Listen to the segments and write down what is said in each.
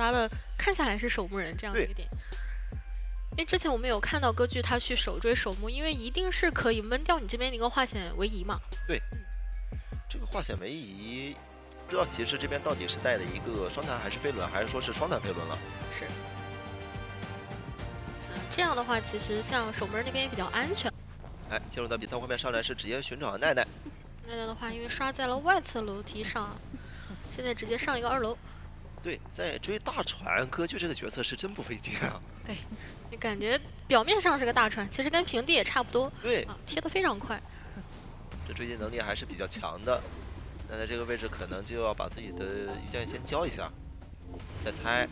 抓的看下来是守墓人这样的一个点。因为之前我们有看到歌剧他去手追守墓，因为一定是可以闷掉你这边的一个化险为夷嘛。对，这个化险为夷，不知道骑士这边到底是带的一个双弹还是飞轮，还是说是双弹飞轮了？是。这样的话，其实像守墓人那边也比较安全。哎，进入到比赛画面上来是直接寻找奈奈。奈奈的话，因为刷在了外侧楼梯上，现在直接上一个2楼。对，在追大船，歌剧这个角色是真不费劲啊。对，你感觉表面上是个大船，其实跟平地也差不多。对，贴得非常快。这追击能力还是比较强的。那在这个位置可能就要把自己的御剑先交一下，再猜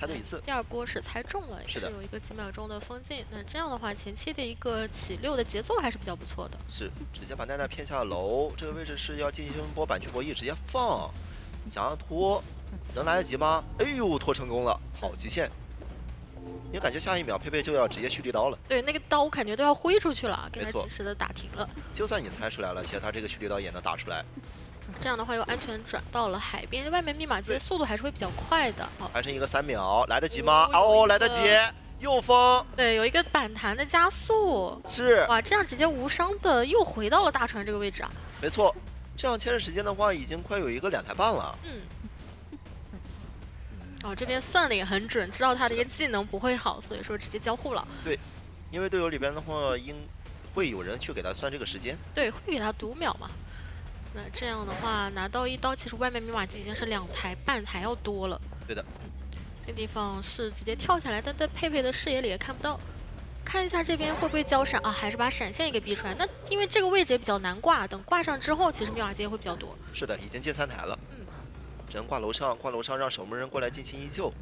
对一次。第2波是猜中了，是有一个几秒钟的封禁。那这样的话，前期的一个起6的节奏还是比较不错的。是，直接把奈奈骗下楼。这个位置是要进行波板去博弈，直接放，想要拖。能来得及吗？哎呦，拖成功了，好极限！你感觉下一秒佩佩就要直接蓄力刀了。对，那个刀我感觉都要挥出去了，给他没错，及时的打停了。就算你猜出来了，其实他这个蓄力刀也能打出来。这样的话又安全转到了海边，外面密码机的速度还是会比较快的。还剩一个3秒，来得及吗？哦，来得及，又封。对，有一个反弹的加速。是。哇，这样直接无伤的又回到了大船这个位置啊。没错，这样牵制时间的话，已经快有一个2台半了。哦，这边算的也很准，知道他的一个技能不会好，所以说直接交互了。对，因为队友里边的话，会有人去给他算这个时间。对，会给他读秒嘛。那这样的话，拿到1刀，其实外面密码机已经是2台半还要多了。对的。这地方是直接跳下来，但在佩佩的视野里也看不到。看一下这边会不会交闪啊？还是把闪现也给逼出来？那因为这个位置也比较难挂，等挂上之后，其实密码机也会比较多。是的，已经进3台了。只能挂楼上，让守墓人过来进行营救。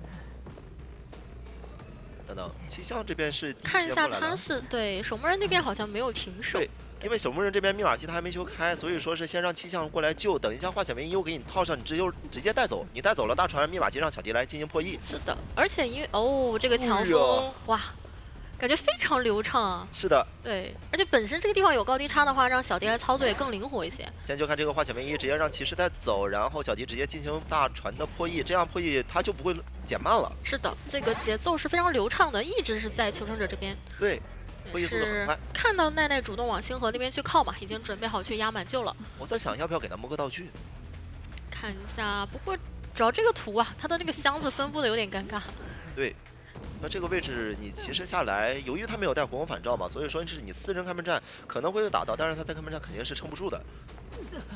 等等，气象这边是看一下，他是对守墓人那边好像没有停手。对，因为守墓人这边密码机他还没修开，所以说是先让气象过来救，等一下化险为夷又给你套上，你直接带走。你带走了大船，密码机让小迪来进行破译。是的，而且因为这个强风，哇！感觉非常流畅啊！是的，对，而且本身这个地方有高低差的话，让小迪来操作也更灵活一些。现在就看这个化险为夷，直接让骑士带走，然后小迪直接进行大船的破译，这样破译他就不会减慢了。是的，这个节奏是非常流畅的，一直是在求生者这边。对，破译速度很快。看到奈奈主动往星河那边去靠嘛，已经准备好去压满救了。我在想要不要给他摸个道具，看一下。不过主要这个图啊，它的那个箱子分布的有点尴尬。对。那这个位置你骑士下来，由于他没有带火攻反照嘛，所以说是你4人开门战可能会有打到，但是他在开门战肯定是撑不住的。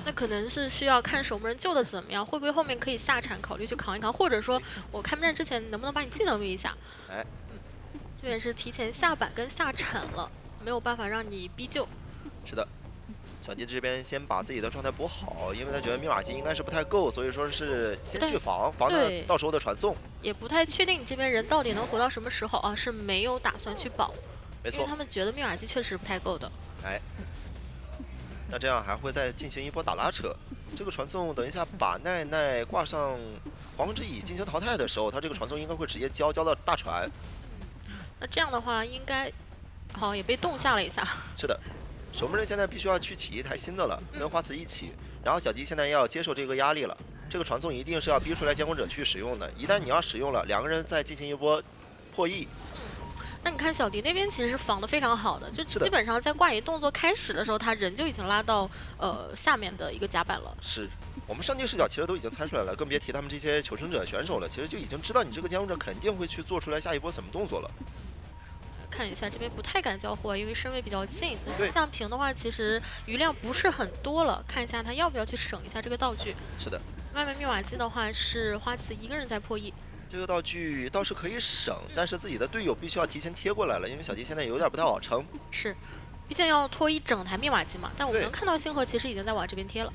那可能是需要看守墓人救的怎么样，会不会后面可以下铲考虑去扛一扛，或者说我开门战之前能不能把你技能喂一下？哎，这也是提前下板跟下铲了，没有办法让你逼救。是的。小迪这边先把自己的状态补好，因为他觉得密码机应该是不太够，所以说是先去防他到时候的传送。也不太确定你这边人到底能活到什么时候啊，是没有打算去保。没错，因为他们觉得密码机确实不太够的。哎，那这样还会再进行一波打拉扯。这个传送等一下把奈奈挂上黄昏之椅进行淘汰的时候，他这个传送应该会直接交到大船。那这样的话应该好也被冻下了一下。是的。守墓人现在必须要去起一台新的了，跟花瓷一起。然后小迪现在要接受这个压力了，这个传送一定是要逼出来监控者去使用的。一旦你要使用了，2个人再进行一波破译。那你看小迪那边其实是防得非常好的，就基本上在挂移动作开始的时候，他人就已经拉到下面的一个甲板了。是我们上帝视角其实都已经猜出来了，更别提他们这些求生者选手了，其实就已经知道你这个监控者肯定会去做出来下一波什么动作了。看一下这边不太敢交互啊，因为身位比较近。那气象屏的话，其实余量不是很多了，看一下他要不要去省一下这个道具。是的。外面密码机的话是花瓷一个人在破译。这个道具倒是可以省，但是自己的队友必须要提前贴过来了，因为小迪现在有点不太好撑。是，毕竟要拖一整台密码机嘛。但我们能看到星河其实已经在往这边贴了。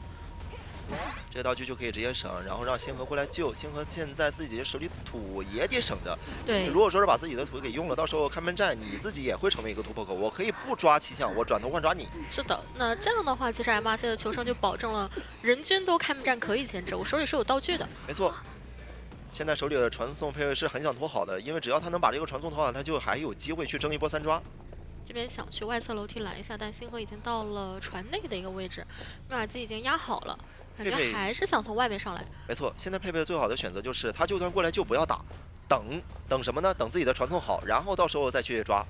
这个道具就可以直接省，然后让星河过来救。星河现在自己手里的土也得省着。对，如果说是把自己的土给用了，到时候开门战你自己也会成为一个突破口。我可以不抓气象，我转头换抓你。是的，那这样的话，其实 MRC 的求生就保证了人均都开门战可以牵制，我手里是有道具的。没错。现在手里的传送佩佩是很想拖好的，因为只要他能把这个传送拖好，他就还有机会去争一波3抓。这边想去外侧楼梯拦一下，但星河已经到了船内的一个位置，密码机已经压好了。感觉佩佩还是想从外面上来。没错，现在佩佩最好的选择就是他就算过来就不要打，等什么呢？等自己的传送好，然后到时候再去抓。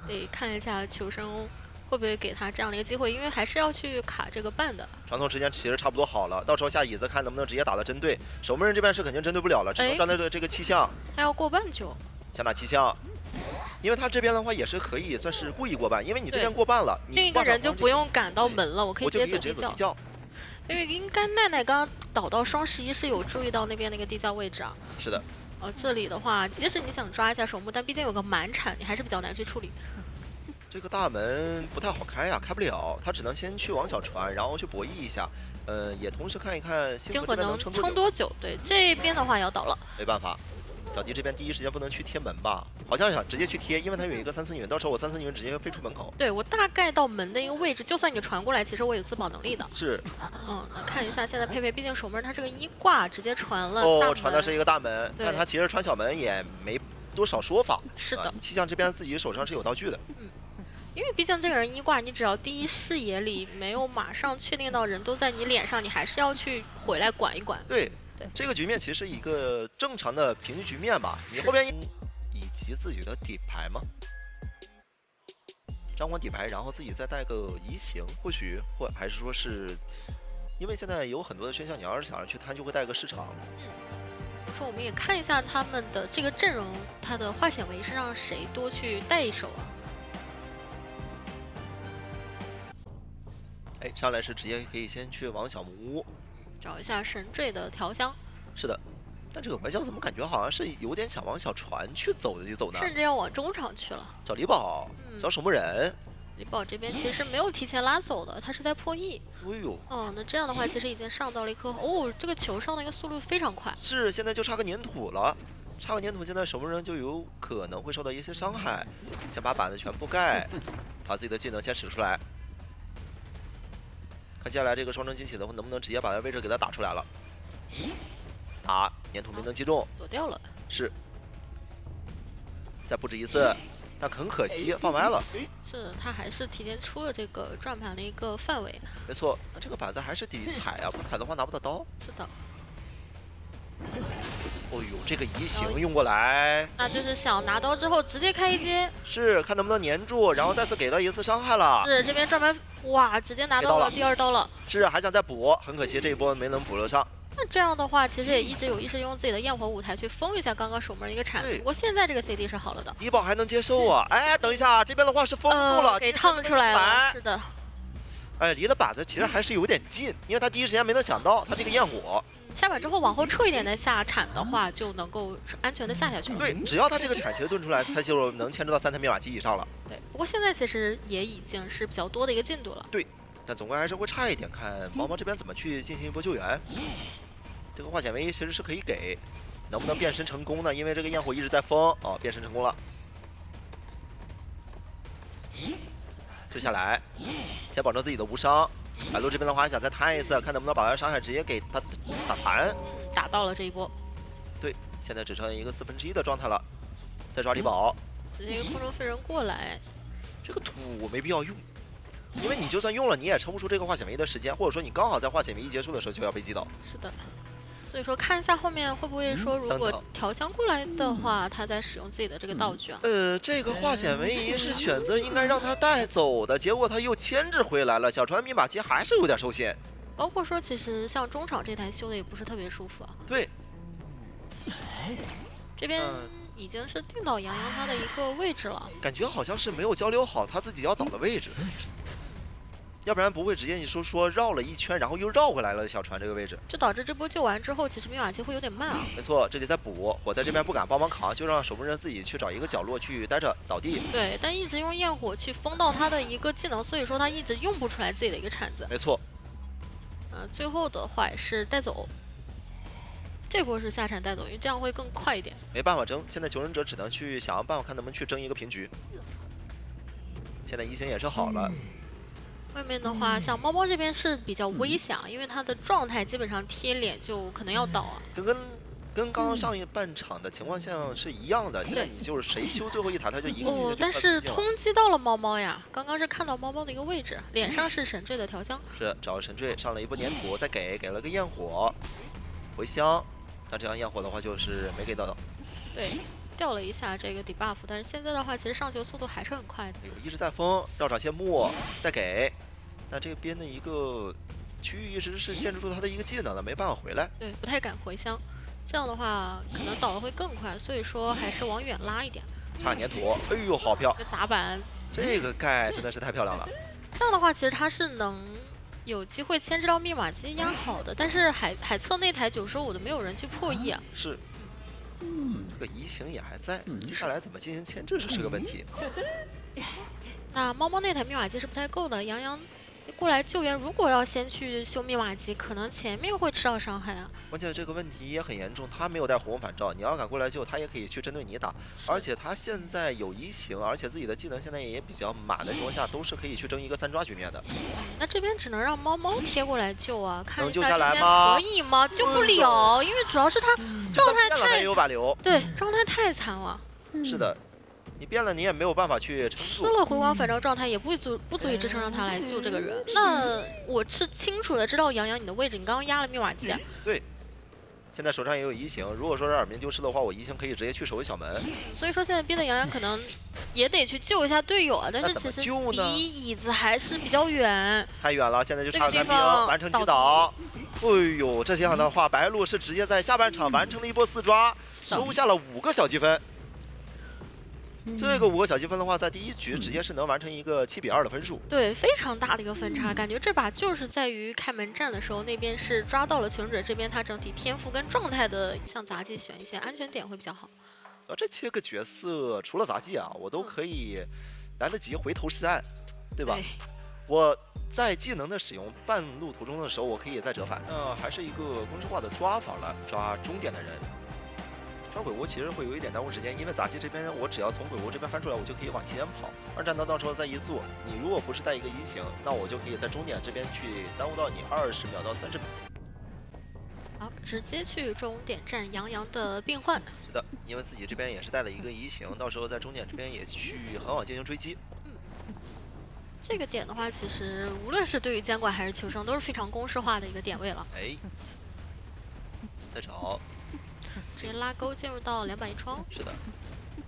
得看一下求生会不会给他这样的一个机会，因为还是要去卡这个半的。传送时间其实差不多好了，到时候下椅子看能不能直接打到针对。守门人这边是肯定针对不了了，只能站在这个气象。他要过半球，想打气象，因为他这边的话也是可以算是故意过半，因为你这边过半了，另一个人就不用赶到门了，我可以直接走地窖。因为应该奈奈刚刚倒到双11是有注意到那边那个地窖位置啊。是的。这里的话，即使你想抓一下守墓，但毕竟有个满铲，你还是比较难去处理。这个大门不太好开呀，开不了，他只能先去往小船，然后去博弈一下。也同时看一看星河这边能撑多久。对，这边的话要倒了。没办法，小迪这边第一时间不能去贴门吧？好像想直接去贴，因为他有一个3次女人，到时候我3次女人直接飞出门口。对，我大概到门的一个位置，就算你传过来，其实我有自保能力的。是。那看一下现在佩佩，毕竟守门他这个1挂直接传了大门。传的是一个大门，但他其实传小门也没多少说法。是的。气象这边自己手上是有道具的。因为毕竟这个人1挂，你只要第一视野里没有马上确定到人都在你脸上，你还是要去回来管一管。对，这个局面其实一个正常的平局局面吧。你后边以及自己的底牌吗？张皇底牌，然后自己再带个移形，或许还是说是，因为现在有很多的选项，你要是想要去贪，就会带个市场。说我们也看一下他们的这个阵容，他的化险为是让谁多去带一手啊？上来是直接可以先去往小木屋找一下神坠的调香。是的，但这个白象怎么感觉好像是有点想往小船去走呢？甚至要往中场去了。找李宝，找守墓人。李宝这边其实没有提前拉走的，他是在破译。哎呦，那这样的话其实已经上到了一颗这个球上的一个速度非常快。是，现在就差个粘土了。差个粘土，现在守墓人就有可能会受到一些伤害。先把板子全部盖，把自己的技能先使出来。看接下来这个双城惊喜的话，能不能直接把位置给他打出来了？打粘土没能击中，躲掉了。是，再布置一次，但很可惜放歪了。是他还是提前出了这个转盘的一个范围。没错，那这个板子还是得踩啊，不踩的话拿不到刀。是的。哦呦，这个移形用过来，那就是想拿刀之后直接开一阶。是，看能不能粘住，然后再次给到一次伤害了。是，这边转盘哇，直接拿到了第2刀了。是，还想再补，很可惜这一波没能补得上。那这样的话，其实也一直有意识用自己的焰火舞台去封一下刚刚守门的一个铲子。不过现在这个 CD 是好了的，李宝还能接受啊。等一下，这边的话是封住了，给烫出来了。是的。离的板子其实还是有点近，因为他第一时间没能想到他这个焰火。下板之后往后撤一点再下铲的话，就能够安全的下去。对，只要他这个铲其实炖出来，他就能牵制到3台密码机以上了。对，不过现在其实也已经是比较多的一个进度了。对，但总归还是会差一点，看毛毛这边怎么去进行一波救援。这个化险为其实是可以给，能不能变身成功呢？因为这个焰火一直在封，变身成功了。救下来，先保证自己的无伤。白鹿这边的话想再贪一次，看能不能把他的伤害直接给他打残。打到了这一波。对，现在只剩一个1/4的状态了。再抓李宝，直接一个空中飞人过来。这个土我没必要用，因为你就算用了，你也撑不出这个化险为的时间，或者说你刚好在化险为一结束的时候就要被击倒。是的。所以说看一下后面会不会说，如果调香过来的话，他在使用自己的这个道具啊。这个化险为夷是选择应该让他带走的，结果他又牵制回来了。小船密码机还是有点受限。包括说，其实像中场这台修的也不是特别舒服啊。对。这边已经是定到杨洋他的一个位置了。感觉好像是没有交流好他自己要倒的位置。要不然不会直接你说绕了一圈，然后又绕回来了小船这个位置，就导致这波救完之后，其实密码机会有点慢啊。没错，这里在补，火在这边不敢帮忙扛，就让守门人自己去找一个角落去待着倒地。对，但一直用焰火去封到他的一个技能，所以说他一直用不出来自己的一个铲子。没错。最后的话也是带走，这波是下铲带走，因为这样会更快一点。没办法争，现在求生者只能去想办法看能不能去争一个平局。现在移形也是好了。外面的话，像猫猫这边是比较危险，因为他的状态基本上贴脸就可能要倒啊。跟跟刚刚上一半场的情况下是一样的。现在你就是谁修最后一塔，他就一个技能就但是突进了通缉到了猫猫呀，刚刚是看到猫猫的一个位置，脸上是神坠的调香，是找神坠上了一波粘土，再给了个焰火回香，但这样焰火的话就是没给到。对，掉了一下这个 debuff， 但是现在的话，其实上球速度还是很快的。哎呦，一直在封，绕场谢幕，再给。那这边的一个区域一直是限制住他的一个技能了，没办法回来。对，不太敢回香，这样的话可能倒的会更快，所以说还是往远拉一点。差粘土，哎呦，好漂！这个砸板，这个盖真的是太漂亮了。这样的话其实他是能有机会牵制到密码机压好的，但是海测那台95的没有人去破译啊。是。这个移形也还在，接下来怎么进行牵制是个问题。那猫猫那台密码机是不太够的，杨洋过来救援，如果要先去修密码机，可能前面会吃到伤害啊。关键这个问题也很严重，他没有带火攻反照，你要敢过来救，他也可以去针对你打。而且他现在有移形，而且自己的技能现在也比较满的情况下，都是可以去争一个3抓局面的。那这边只能让猫猫贴过来救啊，看一能救下这边下来吗可以吗？救不了，因为主要是他状态变了他也有把流，对，状态太惨了。是的，你变了你也没有办法去撑吃住。了回光返照状态也不足以支撑让他来救这个人。那我是清楚的知道杨洋你的位置，你刚刚压了密码机啊。对，现在手上也有移形，如果说是耳鸣丢失的话，我移形可以直接去守卫小门。所以说现在逼的杨洋可能也得去救一下队友啊，但是那怎其实么救呢离椅子还是比较远。太远了，现在就差这个地个单兵方完成击倒。哎呦，这样的话，白鹿是直接在下半场完成了一波4抓，收下了5个小积分。这个5个小积分的话，在第一局直接是能完成一个7比2的分数。对，非常大的一个分差，感觉这把就是在于开门战的时候，那边是抓到了求生者这边，他整体天赋跟状态的，像杂技选一些安全点会比较好。这7个角色除了杂技啊，我都可以来得及回头是岸，对吧？对，我在技能的使用半路途中的时候，我可以再折返。还是一个公式化的抓法了，抓终点的人。抓鬼屋其实会有一点耽误时间，因为杂技这边我只要从鬼屋这边翻出来，我就可以往西边跑。2战到时候再一做，你如果不是带一个移形，那我就可以在终点这边去耽误到你20秒到30秒。好，直接去终点站杨洋的病患。是的，因为自己这边也是带了一个移形，到时候在终点这边也去很好进行追击。这个点的话，其实无论是对于监管还是求生，都是非常公式化的一个点位了。哎，再找。直接拉钩进入到2板一窗。是的，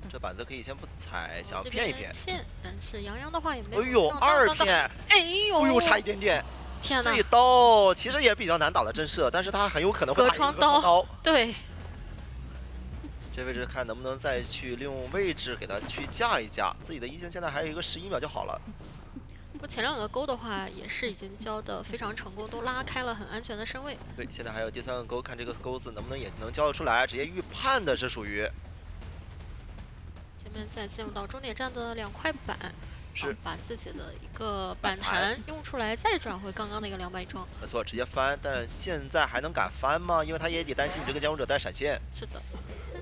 这板子可以先不踩，想要骗一骗。骗，但是杨洋的话也没有。哎呦，2骗！哎呦，哎呦，差一点点。天哪！这一刀其实也比较难打的震慑，但是他很有可能会打一个隔窗刀。对。这位置看能不能再去利用位置给他去架一架，自己的移形现在还有一个11秒就好了。不，前2个钩的话也是已经交的非常成功，都拉开了很安全的身位。对，现在还有第3个钩，看这个钩子能不能也能交得出来，直接预判的是属于。前面再进入到终点站的2块板，是把自己的一个板弹用出来，再转回刚刚的一个2板一窗。没错，直接翻，但现在还能敢翻吗？因为他也得担心你这个监护者带闪现。是的。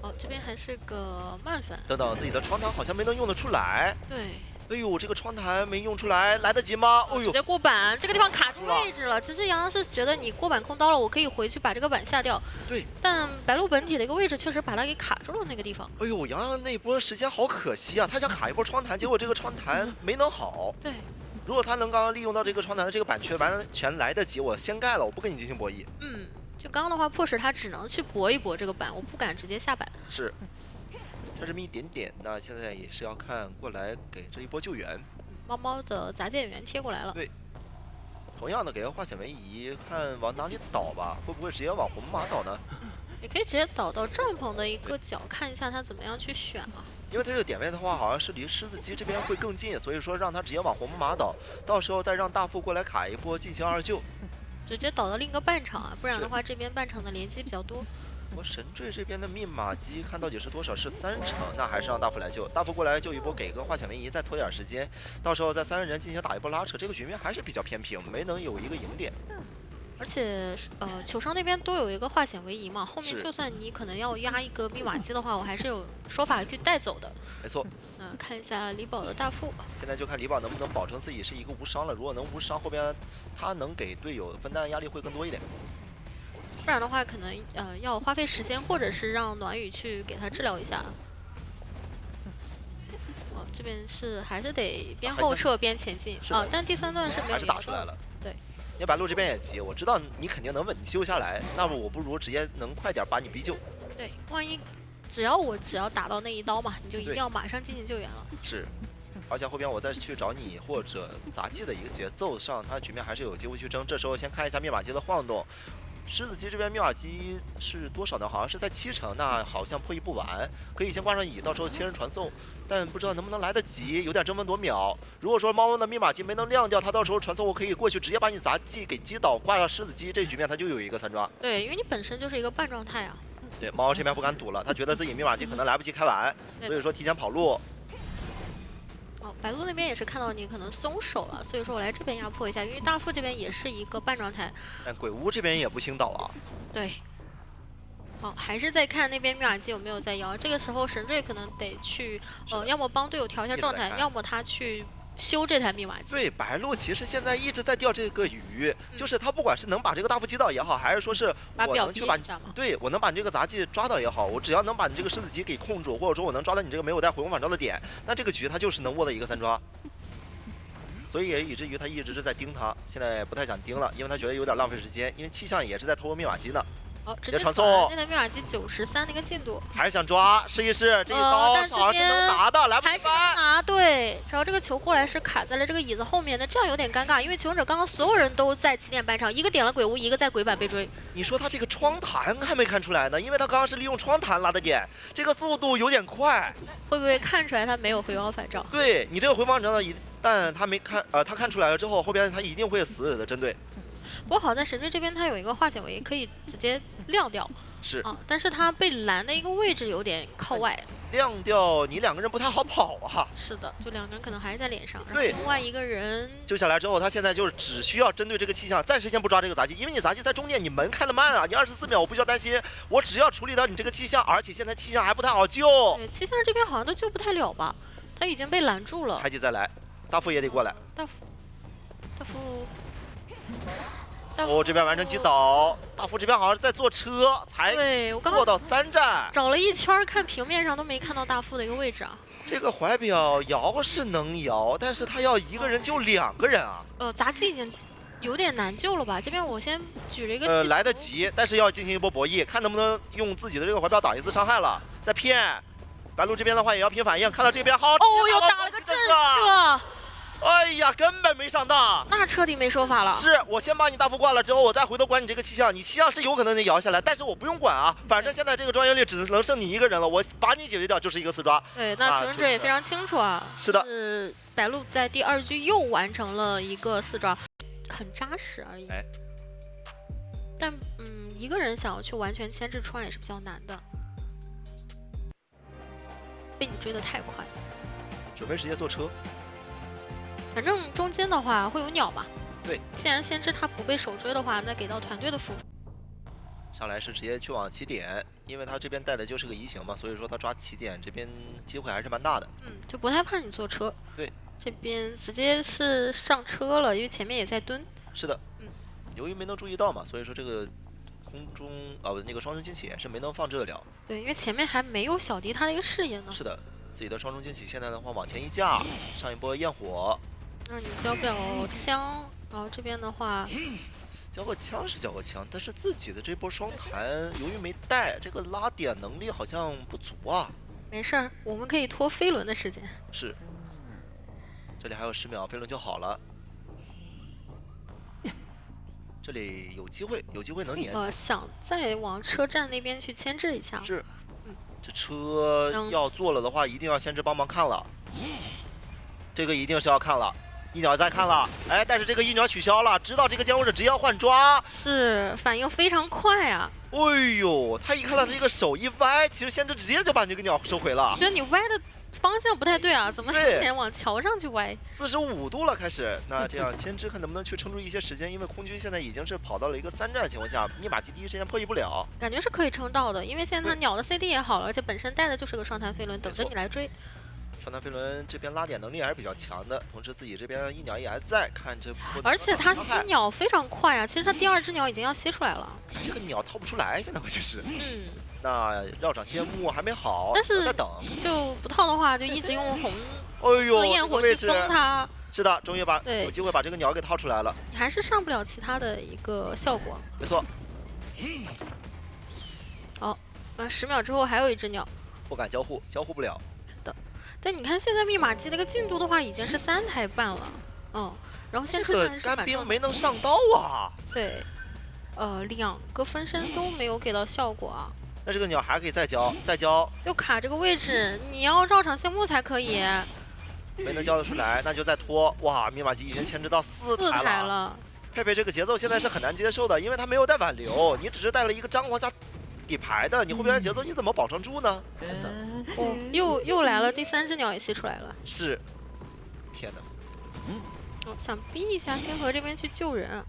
哦，这边还是个慢翻。等等，自己的窗弹好像没能用得出来。对。哎呦，这个窗弹没用出来，来得及吗？哎呦，直接过板，这个地方卡住位置了。其实杨洋是觉得你过板空刀了，我可以回去把这个板下掉。对。但白鹿本体的一个位置确实把他给卡住了那个地方。哎呦，杨洋那波时间好可惜啊！他想卡一波窗弹，结果这个窗弹没能好。对。如果他能刚刚利用到这个窗弹的这个板缺，完全来得及，我先盖了，我不跟你进行博弈。就刚刚的话，迫使他只能去搏一搏这个板，我不敢直接下板。是。差这么一点点，那现在也是要看过来给这一波救援。猫猫的杂技演员贴过来了。对，同样的给个化险为夷，看往哪里倒吧，会不会直接往红马倒呢？也可以直接倒到帐篷的一个角，看一下他怎么样去选啊。因为他这个点位的话，好像是离狮子机这边会更近，所以说让他直接往红马倒，到时候再让大副过来卡一波进行2救。直接倒到另一个半场啊，不然的话这边半场的连击比较多。我神坠这边的密码机看到底是多少？是3成，那还是让大副来救。大副过来救一波，给个化险为夷，再拖点时间，到时候在3人进行打一波拉扯，这个局面还是比较偏平，没能有一个赢点。而且球商那边都有一个化险为夷嘛，后面就算你可能要压一个密码机的话，我还是有说法去带走的。没错。看一下李宝的大副，现在就看李宝能不能保证自己是一个无伤了。如果能无伤，后边他能给队友分担压力会更多一点。不然的话可能要花费时间，或者是让暖雨去给他治疗一下。哦，这边是还是得边后撤边前进啊，但第3段是没有还是打出来了。对，因为白鹿这边也急，我知道你肯定能稳修下来，那么我不如直接能快点把你逼救。对，万一只要打到那一刀嘛，你就一定要马上进行救援了。是。而且后边我再去找你或者杂技的一个节奏上，他局面还是有机会去争。这时候先看一下密码机的晃动，狮子机这边密码机是多少呢？好像是在70%，那好像破译不完，可以先挂上乙，到时候切人传送，但不知道能不能来得及，有点争分夺秒。如果说猫猫的密码机没能亮掉，他到时候传送我可以过去直接把你杂技给击倒，挂上狮子机，这局面他就有一个3抓。对，因为你本身就是一个半状态啊。对，猫猫这边不敢赌了，他觉得自己密码机可能来不及开完，所以说提前跑路。哦，白鹿那边也是看到你可能松手了，所以说我来这边压迫一下，因为大副这边也是一个半状态。但鬼屋这边也不轻倒啊。对。好，还是在看那边密码机有没有在摇。这个时候神坠可能得去，要么帮队友调一下状态，要么他去修这台密码机。对，白鹿其实现在一直在钓这个鱼，就是他不管是能把这个大副击倒也好，还是说是我能去把对我能把你这个杂技抓到也好，我只要能把你这个狮子机给控住，或者说我能抓到你这个没有带回光返照的点，那这个局他就是能握的一个3抓。所以也以至于他一直是在盯他，现在不太想盯了，因为他觉得有点浪费时间，因为气象也是在偷密码机呢。好，直接传送。那台密码机93的一个进度，还是想抓，试一试这一刀，好像是能拿的，来不及还是能拿。对，只要这个球过来是卡在了这个椅子后面的，这样有点尴尬，因为求生者刚刚所有人都在起点半场，一个点了鬼屋，一个在鬼板被追。你说他这个窗弹看没看出来呢？因为他刚刚是利用窗弹拉的点，这个速度有点快。会不会看出来他没有回光返照？对你这个回光返照呢，但他没看，他看出来了之后，后边他一定会死的针对。不过好在神坠这边他有一个化解围，可以直接亮掉。是啊，但是他被拦的一个位置有点靠外，亮掉你2个人不太好跑啊。是的，就2个人可能还在脸上，对，另外一个人救下来之后，他现在就是只需要针对这个气象，暂时先不抓这个杂技，因为你杂技在中间，你门开的慢啊，你24秒我不需要担心，我只要处理到你这个气象，而且现在气象还不太好救。对，气象这边好像都救不太了吧，他已经被拦住了。开机再来，大副也得过来。大副。哦，这边完成击倒，大副这边好像是在坐车，才坐到3站，找了一圈，看平面上都没看到大副的一个位置啊。这个怀表摇是能摇，但是他要一个人救2个人啊。杂技已经有点难救了吧？这边我先举了一个来得及，但是要进行一波博弈，看能不能用自己的这个怀表挡一次伤害了，再骗。白鹿这边的话也要拼反应，看到这边好，又打了个震慑。哎呀，根本没上当，那彻底没说法了。是我先把你大副挂了之后，我再回头管你这个气象，你气象是有可能能摇下来，但是我不用管啊，反正现在这个专业力只能剩你一个人了，我把你解决掉就是一个4抓。对，那求生者也非常清楚啊。是的，白鹿在第2局又完成了一个4抓，很扎实而已。但一个人想要去完全牵制窗也是比较难的，被你追得太快。准备直接坐车。反正中间的话会有鸟嘛，对，既然先知他不被手追的话，那给到团队的辅助。上来是直接去往起点，因为他这边带的就是个移形嘛，所以说他抓起点这边机会还是蛮大的。就不太怕你坐车。对，这边直接是上车了，因为前面也在蹲。是的，由于没能注意到嘛，所以说这个空中那个双重惊喜也是没能放置得了。对，因为前面还没有小迪他的一个视野呢。是的，自己的双重惊喜现在的话往前一架，上一波焰火。那你交不了枪，然后这边的话，交个枪是交个枪，但是自己的这波双弹由于没带，这个拉点能力好像不足啊。没事儿，我们可以拖飞轮的时间。是，这里还有10秒，飞轮就好了。这里有机会能撵。想再往车站那边去牵制一下。是，这车要做了的话，一定要先知帮忙看了。这个一定是要看了。一鸟在看了，但是这个一鸟取消了，知道这个监护者直接要换抓，是反应非常快啊！哎呦，他一看到这个手一歪，其实先知直接就把这个鸟收回了。觉得你歪的方向不太对啊，怎么先往桥上去歪？45度了开始，那这样先知看能不能去撑住一些时间，因为空军现在已经是跑到了一个3站的情况下，密码机第一时间破译不了。感觉是可以撑到的，因为现在他鸟的 CD 也好了，而且本身带的就是个双弹飞轮，等着你来追。双团飞轮这边拉点能力还是比较强的，同时自己这边一鸟也还在看这波。而且它吸鸟非常快啊，其实它第2只鸟已经要吸出来了。这个鸟套不出来，现在关键是。嗯。那绕场谢幕还没好，但是在等。就不套的话，就一直用红焰火去封它。是的，终于有机会把这个鸟给套出来了。你还是上不了其他的一个效果。没错。好，10秒之后还有一只鸟。不敢交互，交互不了。是的。但你看现在密码机那个进度的话，已经是3台半了。然后现在这个干冰没能上刀啊。对。2个分身都没有给到效果啊。那这个鸟还可以再交，再交。就卡这个位置，你要绕场谢幕才可以。没能交得出来，那就再拖。哇，密码机已经牵制到4台了。佩佩这个节奏现在是很难接受的，因为他没有带挽留，你只是带了一个张皇加底牌的，你后边的节奏你怎么保证住呢？是的。又来了，第3只鸟也吸出来了。是。天哪。想逼一下星河这边去救人。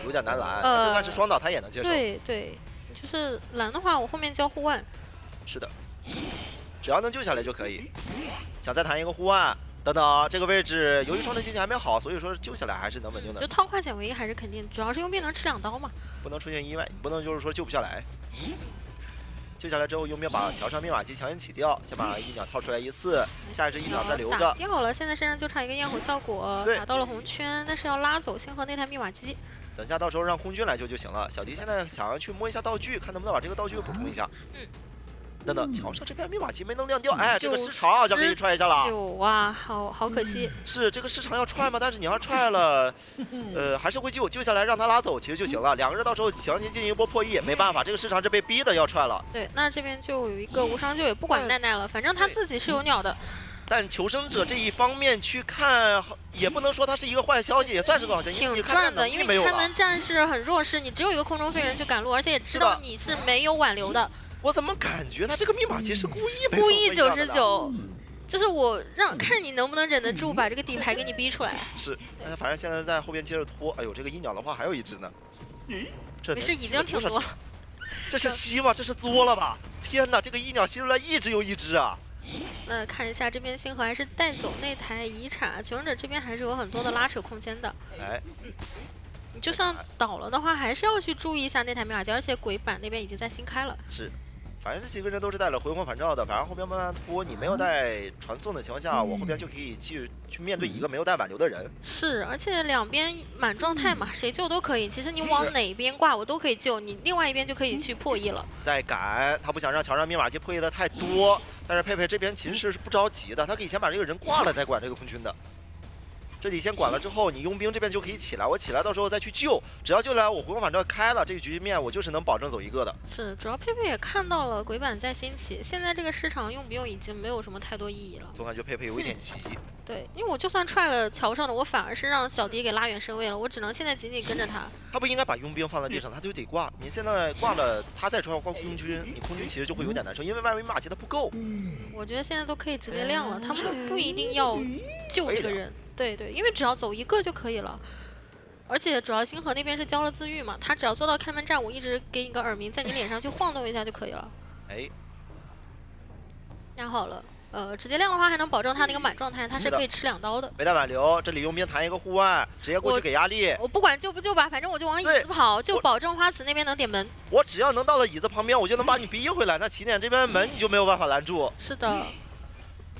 有点难拦。就算是双倒他也能接受。对。就是拦的话，我后面交护腕。是的，只要能救下来就可以。想再弹一个护腕，等等，这个位置由于双城经济还没好，所以说救下来还是能稳定的。就套化险为夷还是肯定，主要是佣兵能吃2刀嘛，不能出现意外，你不能就是说救不下来。救下来之后，佣兵把桥上密码机强行起掉，先把一鸟套出来一次，下一只一鸟再留着。打掉了，现在身上就差一个焰火效果，打到了红圈，但是要拉走星河那台密码机。等下到时候让空军来救就行了。小迪现在想要去摸一下道具，看能不能把这个道具补充一下。等等，桥上这边密码机没能亮掉，哎，这个失常就可以踹一下了。9啊，好可惜。是这个失常要踹吗？但是你要踹了，还是会救下来让他拉走，其实就行了。2个人到时候强行进行一波破译，没办法，这个失常是被逼的要踹了。对，那这边就有一个无伤救，也不管奈奈了，反正他自己是有鸟的。但求生者这一方面去看，也不能说它是一个坏消息，也算是个好消息。挺赚的，因为开门战士很弱势，你只有一个空中飞人去赶路，而且也知道你是没有挽留的。我怎么感觉他这个密码机是故意99，就是我看你能不能忍得住把这个底牌给你逼出来。是，那反正现在在后边接着拖。哎呦，这个一鸟的话还有一只呢。没事，已经挺多了。这是吸吗？这是作了吧？天哪，这个一鸟吸出来一只又一只啊！那看一下这边星河还是带走那台遗产，求生者这边还是有很多的拉扯空间的。你就算倒了的话，还是要去注意一下那台密码机，而且鬼板那边已经在新开了。是。反正这几个人都是带了回光返照的，反正后边慢慢拖，你没有带传送的情况下，我后边就可以去面对一个没有带挽留的人。是，而且两边满状态嘛，谁救都可以。其实你往哪边挂我都可以救，你另外一边就可以去破译了。再赶，他不想让桥上密码机破译的太多，但是佩佩这边其实是不着急的，他可以先把这个人挂了再管这个空军的。这里先管了之后，你佣兵这边就可以起来，我起来到时候再去救，只要救来我回光返照开了，这个局面我就是能保证走一个的。是，主要佩佩也看到了鬼板在兴起，现在这个市场用不用已经没有什么太多意义了。总感觉佩佩有一点急。对，因为我就算踹了桥上的，我反而是让小迪给拉远身位了，我只能现在紧紧跟着他。他不应该把佣兵放在地上，他就得挂。你现在挂了，他再穿空军，你空军其实就会有点难受，因为外围密码机它不够。我觉得现在都可以直接亮了，他们不一定要救这个人。对对，因为只要走一个就可以了，而且主要星河那边是交了自愈嘛，他只要做到开门战，我一直给你个耳鸣，在你脸上去晃动一下就可以了。哎，那好了，直接亮的话还能保证他那个满状态，他是可以吃2刀的。没带挽留，这里佣兵弹一个护腕，直接过去给压力。我不管救不救吧，反正我就往椅子跑，就保证花瓷那边能点门。我只要能到了椅子旁边，我就能把你逼回来。那起点这边门你就没有办法拦住。是的。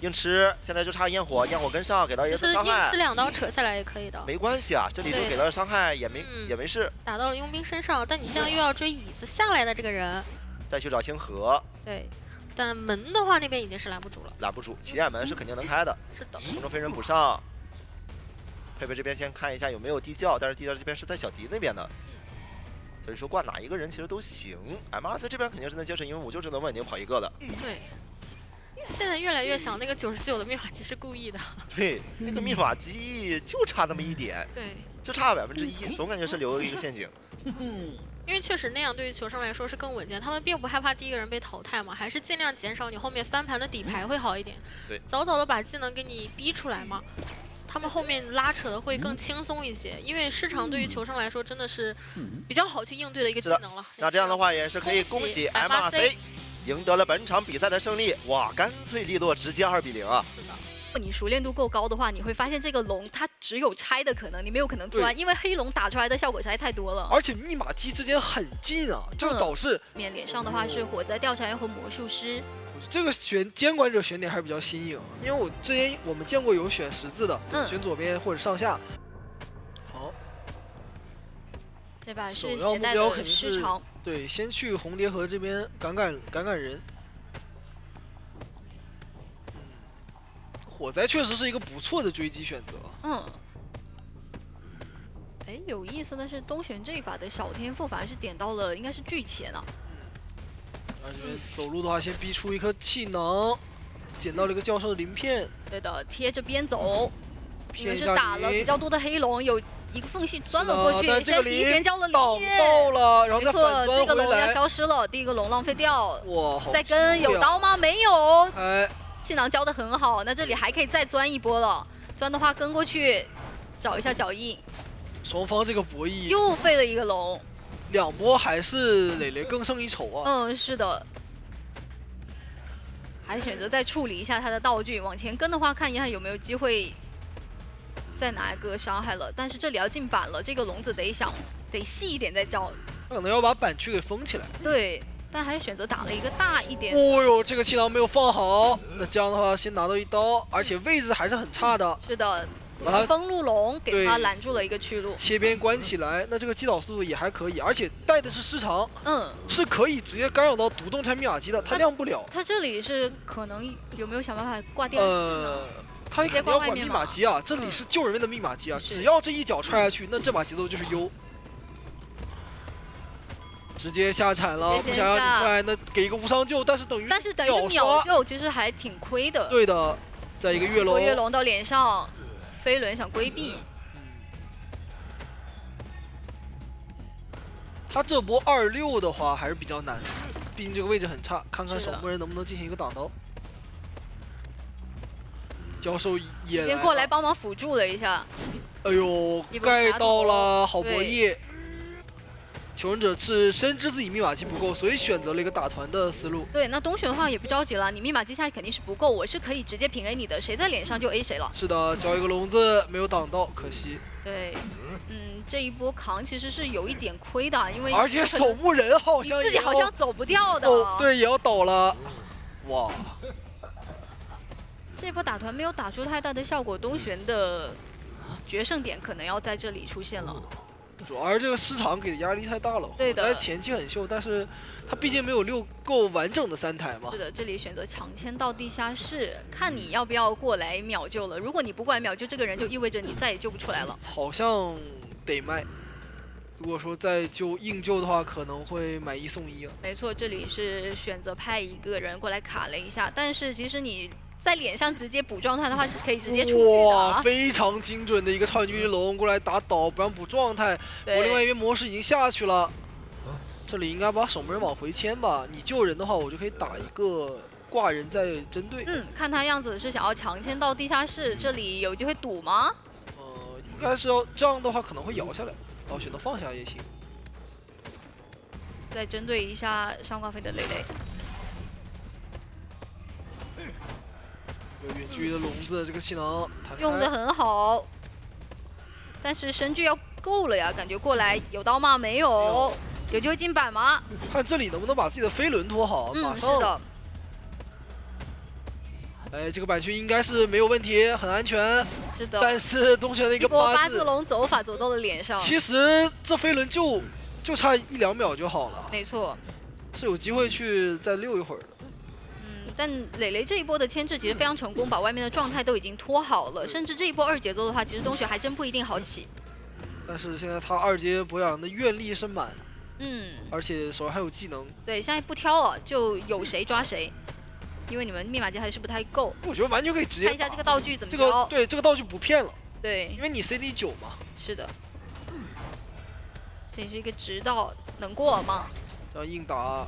硬吃，现在就差焰火，焰火跟上，给到一次伤害。硬吃2刀扯下来也可以的。没关系啊，这里就给到了伤害，也没事。打到了佣兵身上，但你这样又要追椅子下来的这个人。再去找星河。对，但门的话那边已经是拦不住了。拦不住，起点门是肯定能开的。是的。空中飞人补上。佩佩这边先看一下有没有地窖，但是地窖这边是在小迪那边的。所以说挂哪一个人其实都行。MRC 这边肯定是能接受，因为我就是能稳定跑一个的。对。现在越来越想那个99的密码机是故意的。对，那个密码机就差那么一点。对，就差1%，总感觉是留一个陷阱。因为确实那样对于求生来说是更稳健，他们并不害怕第一个人被淘汰嘛，还是尽量减少你后面翻盘的底牌会好一点。对，早早的把技能给你逼出来嘛，他们后面拉扯的会更轻松一些。因为市场对于求生来说真的是比较好去应对的一个技能了。那这样的话也是可以恭喜 MRC。赢得了本场比赛的胜利。哇，干脆利落，直接2比0啊！是的，如果你熟练度够高的话，你会发现这个龙它只有拆的可能，你没有可能钻，因为黑龙打出来的效果实在太多了。而且密码机之间很近啊，这个导致脸上的话是火灾调查员和魔术师。这个监管者选点还是比较新颖，因为我们见过有选十字的，选左边或者上下。好，这把是首要携带的目标肯定是失常。对，先去红蝶河这边赶人。火灾确实是一个不错的追击选择。哎，有意思的是，东玄这一把的小天赋反而是点到了，应该是巨钳啊。而这边走路的话，先逼出一颗气囊，捡到了一个教授的鳞片。对的，贴着边走，因为是骗一下打了比较多的黑龙，有一个缝隙钻了过去，但这个先提前交了挡鳞爆了，然后再没错，反钻回这个龙要来。消失了，第一个龙浪费掉。哇，好再跟有漂亮刀吗？没有，哎，气囊交的很好，那这里还可以再钻一波了。钻的话跟过去找一下脚印，双方这个博弈又废了一个龙。 2波还是磊磊更胜一筹啊。是的。 还选择再处理一下他的道具，往前跟的话，看一下有没有机会再拿一个伤害了。但是这里要进板了，这个笼子得细一点再交。他可能要把板区给封起来。对，但还是选择打了一个大一点。哦呦，这个气囊没有放好，那这样的话先拿到一刀，而且位置还是很差的。是的，把它封路龙给他拦住了一个去路。切边关起来，那这个击倒速度也还可以，而且带的是失常。是可以直接干扰到独栋拆密码机的，它亮不了。他这里是可能有没有想办法挂电视呢？他肯定要管密码机啊，这里是救人们的密码机啊，只要这一脚踹下去，那这把节奏就是优。直接下铲了，不想让你出来，那给一个无伤救，但是等于是秒救，其实还挺亏的。对的，在一个跃龙，跃龙到脸上，飞轮想规避。他这波26的话还是比较难，毕竟这个位置很差，看看守门人能不能进行一个挡刀。教授也先过来帮忙辅助了一下。哎呦，盖到了，好博弈。求生者是深知自己密码机不够，所以选择了一个打团的思路。对，那东玄的话也不着急了，你密码机下肯定是不够，我是可以直接平 A 你的，谁在脸上就 A 谁了。是的，交一个笼子没有挡到，可惜。对，这一波扛其实是有一点亏的，因为而且守墓人好像自己好像走不掉的。对，也要倒了。哇！这波打团没有打出太大的效果，东玄的决胜点可能要在这里出现了。主要是这个失常给的压力太大了。对的，前期很秀，但是他毕竟没有6够完整的3台嘛。是的，这里选择强签到地下室，看你要不要过来秒救了。如果你不过来秒救这个人，就意味着你再也救不出来了。好像得卖。如果说再硬救的话，可能会买1送1了。没错，这里是选择派一个人过来卡了一下，但是其实你在脸上直接补状态的话，是可以直接出去的。哇，非常精准的一个超远距离龙过来打倒，不让补状态。我另外一边模式已经下去了，这里应该把守门人往回牵吧。你救人的话，我就可以打一个挂人再针对。看他样子是想要强牵到地下室，这里有机会堵吗？应该是要这样的话可能会摇下来，然后选择放下也行。再针对一下上官飞的磊磊。有远距离的笼子，这个气囊用得很好，但是神距要够了呀，感觉过来有刀吗？没有，有机会进板吗？看这里能不能把自己的飞轮拖好，马上。是的。哎，这个板区应该是没有问题，很安全。是的。但是东玄的一个八字龙走法走到了脸上。其实这飞轮就差1、2秒就好了。没错。是有机会去再溜一会儿的。但磊磊这一波的牵制其实非常成功，把外面的状态都已经拖好了，甚至这一波2节奏的话，其实东玄还真不一定好起。但是现在他2阶博养的愿力是满，而且手上还有技能。对，现在不挑了，就有谁抓谁，因为你们密码机还是不太够。我觉得完全可以直接看一下这个道具怎么着。对，这个道具不骗了。对，因为你 CD 9嘛。是的。这是一个直道，能过吗？这样硬打。